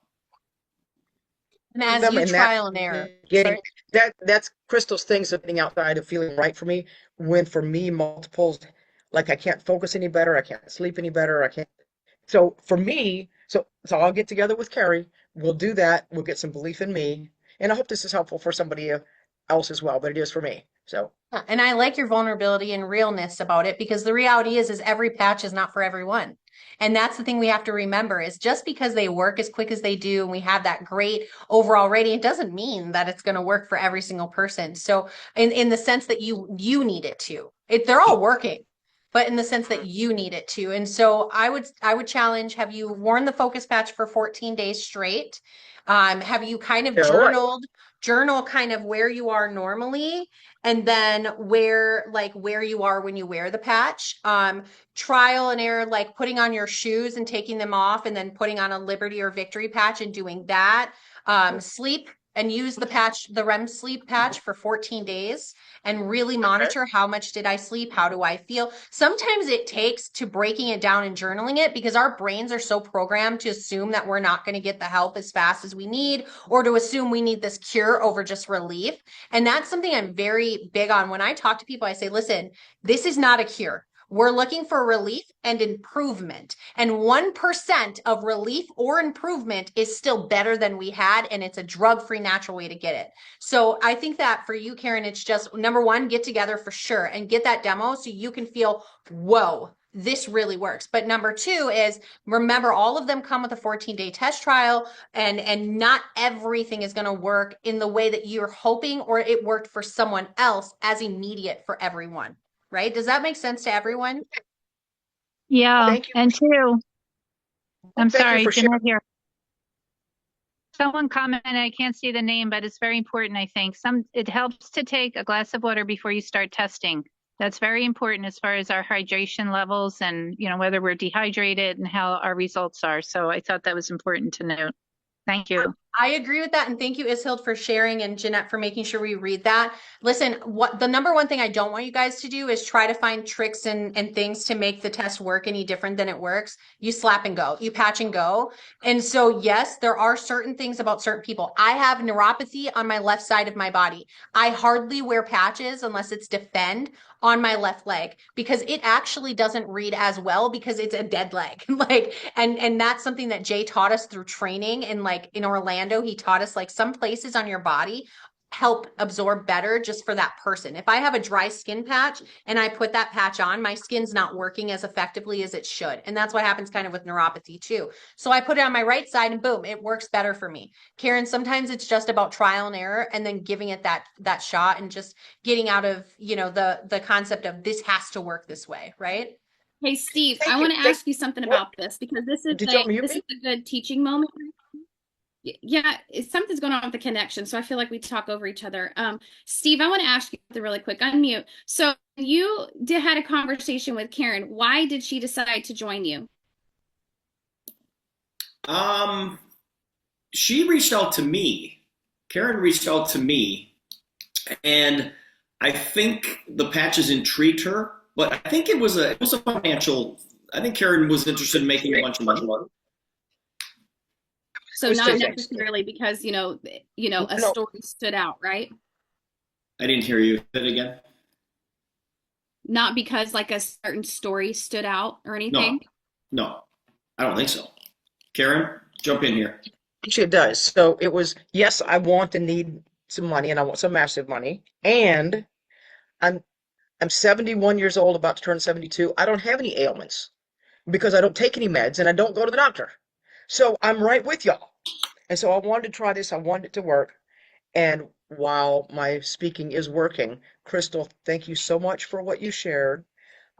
And as Them you and trial and error. Getting that's Crystal's things of getting outside of feeling right for me. When for me, multiples, like I can't focus any better, I can't sleep any better, I can't. So for me, so I'll get together with Carrie. We'll do that. We'll get some belief in me, and I hope this is helpful for somebody else as well. But it is for me. So And I like your vulnerability and realness about it, because the reality is every patch is not for everyone. And that's the thing we have to remember, is just because they work as quick as they do and we have that great overall rating, it doesn't mean that it's going to work for every single person. So in the sense that you need it to, they're all working, but in the sense that you need it to. And so I would challenge, have you worn the focus patch for 14 days straight? Have you kind of journal kind of where you are normally, and then where you are when you wear the patch? Trial and error, like putting on your shoes and taking them off and then putting on a Liberty or Victory patch and doing that. Sleep and use the patch, the REM sleep patch, for 14 days and really monitor how much did I sleep? How do I feel? Sometimes it takes to breaking it down and journaling it, because our brains are so programmed to assume that we're not going to get the help as fast as we need, or to assume we need this cure over just relief. And that's something I'm very big on. When I talk to people, I say, listen, this is not a cure. We're looking for relief and improvement. And 1% of relief or improvement is still better than we had. And it's a drug-free, natural way to get it. So I think that for you, Karen, it's just number one, get together for sure and get that demo so you can feel, whoa, this really works. But number two is, remember, all of them come with a 14-day test trial, and not everything is going to work in the way that you're hoping, or it worked for someone else as immediate for everyone. Right? Does that make sense to everyone? Yeah. Thank you. And two, I'm Thank you sorry, for sharing. Jeanette here. Someone commented, I can't see the name, but it's very important, I think. It helps to take a glass of water before you start testing. That's very important as far as our hydration levels and, whether we're dehydrated and how our results are. So I thought that was important to note. Thank you. I agree with that. And thank you, Ishild, for sharing, and Jeanette for making sure we read that. Listen, what the number one thing I don't want you guys to do is try to find tricks and things to make the test work any different than it works. You slap and go, you patch and go. And so, yes, there are certain things about certain people. I have neuropathy on my left side of my body. I hardly wear patches unless it's Defend on my left leg because it actually doesn't read as well because it's a dead leg. And that's something that Jay taught us through training. And like in Orlando, he taught us like some places on your body help absorb better just for that person. If I have a dry skin patch and I put that patch on, my skin's not working as effectively as it should. And that's what happens kind of with neuropathy too. So I put it on my right side and boom, it works better for me. Karen, sometimes it's just about trial and error and then giving it that shot and just getting out of, the concept of this has to work this way, right? Hey, Steve, Thank I you. want to ask you something about this because this is Did you unmute this me? is a good teaching moment. Yeah, something's going on with the connection, so I feel like we talk over each other. Steve, I want to ask you something really quick. Unmute. So you had a conversation with Karen. Why did she decide to join you? She reached out to me. Karen reached out to me, and I think the patches intrigued her. But I think it was a financial. I think Karen was interested in making a bunch of money. So not necessarily because a story stood out, right? I didn't hear you. Say it again. Not because like a certain story stood out or anything. No, I don't think so. Karen, jump in here. Actually, it does. So it was, yes, I want and need some money, and I want some massive money. And I'm 71 years old, about to turn 72. I don't have any ailments because I don't take any meds and I don't go to the doctor. So I'm right with y'all. And so I wanted to try this. I wanted it to work. And while my speaking is working, Crystal, thank you so much for what you shared.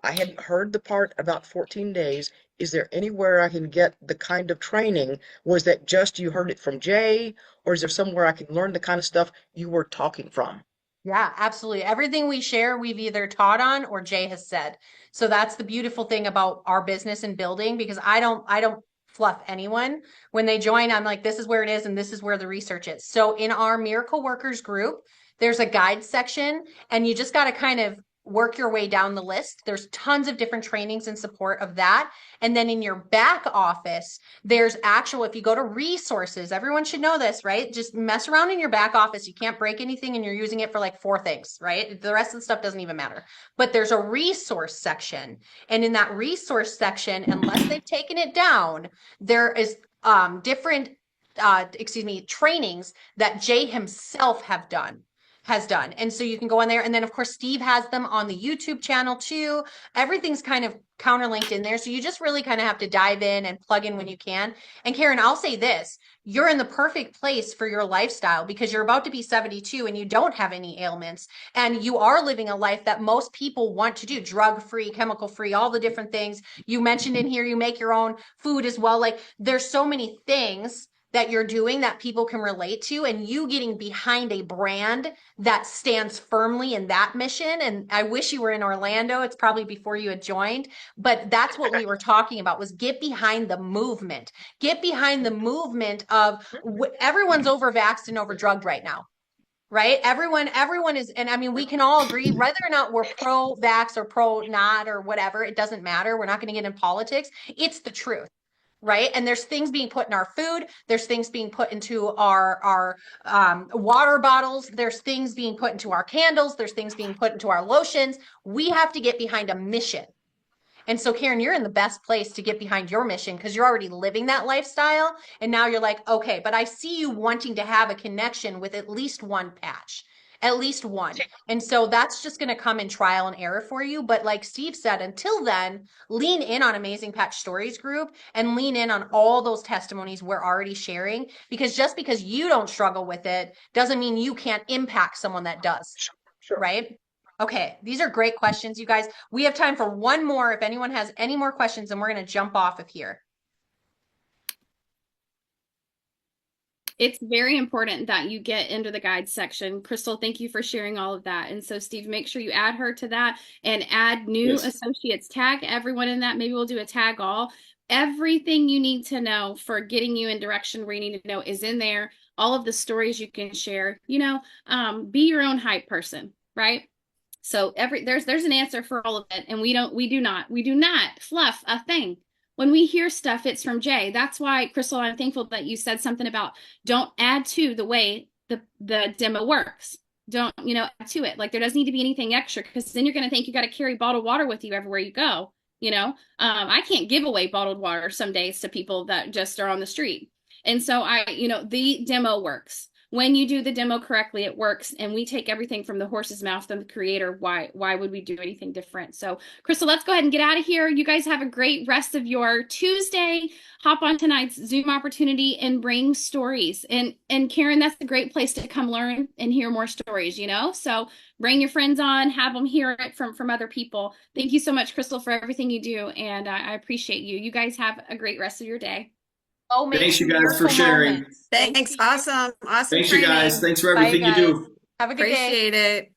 I hadn't heard the part about 14 days. Is there anywhere I can get the kind of training? Was that just you heard it from Jay, or is there somewhere I can learn the kind of stuff you were talking from? Yeah, absolutely. Everything we share, we've either taught on or Jay has said. So that's the beautiful thing about our business and building, because I don't fluff anyone. When they join, I'm like, this is where it is and this is where the research is. So in our Miracle Workers group, there's a guide section, and you just got to kind of work your way down the list. There's tons of different trainings in support of that. And then in your back office, there's if you go to resources, everyone should know this, right? Just mess around in your back office. You can't break anything and you're using it for like 4 things, right? The rest of the stuff doesn't even matter. But there's a resource section. And in that resource section, unless they've taken it down, there is different trainings that Jay himself has done. And so you can go on there. And then of course, Steve has them on the YouTube channel too. Everything's kind of counterlinked in there. So you just really kind of have to dive in and plug in when you can. And Karen, I'll say this, you're in the perfect place for your lifestyle because you're about to be 72 and you don't have any ailments. And you are living a life that most people want to do, drug-free, chemical-free, all the different things. You mentioned in here, you make your own food as well. Like there's so many things that you're doing that people can relate to, and you getting behind a brand that stands firmly in that mission. And I wish you were in Orlando. It's probably before you had joined, but that's what we were talking about, was get behind the movement. Get behind the movement of everyone's over-vaxxed and over-drugged right now. Right? Everyone is, and I mean, we can all agree, whether or not we're pro-vax or pro-not or whatever, it doesn't matter. We're not going to get in politics. It's the truth. Right? And there's things being put in our food. There's things being put into our water bottles. There's things being put into our candles. There's things being put into our lotions. We have to get behind a mission. And so, Karen, you're in the best place to get behind your mission because you're already living that lifestyle. And now you're like, okay, but I see you wanting to have a connection with at least one patch. At least one. And so that's just going to come in trial and error for you. But like Steve said, until then, lean in on Amazing Patch Stories group and lean in on all those testimonies we're already sharing. Because just because you don't struggle with it doesn't mean you can't impact someone that does. Sure. Right? Okay, these are great questions, you guys. We have time for one more. If anyone has any more questions, then we're going to jump off of here. it's very important that you get into the guide section. Crystal, thank you for sharing all of that. And so, Steve, make sure you add her to that and add new Yes. associates. Tag everyone in that. Maybe we'll do a tag all. Everything you need to know for getting you in direction where you need to know is in there. All of the stories you can share. Be your own hype person, right? So there's an answer for all of it, and we do not fluff a thing. When we hear stuff, it's from Jay. That's why, Crystal, I'm thankful that you said something about don't add to the way the demo works. Don't, add to it. Like, there doesn't need to be anything extra, because then you're going to think you got to carry bottled water with you everywhere you go. I can't give away bottled water some days to people that just are on the street. And so the demo works. When you do the demo correctly, it works. And we take everything from the horse's mouth from the creator. Why would we do anything different? So, Crystal, let's go ahead and get out of here. You guys have a great rest of your Tuesday. Hop on tonight's Zoom opportunity and bring stories. And Karen, that's a great place to come learn and hear more stories, So bring your friends on, have them hear it from other people. Thank you so much, Crystal, for everything you do. And I appreciate you. You guys have a great rest of your day. Thanks, you guys, for sharing. Thanks. Awesome. Thanks, you guys. training. Thanks for everything you do. Have a good day. Appreciate it.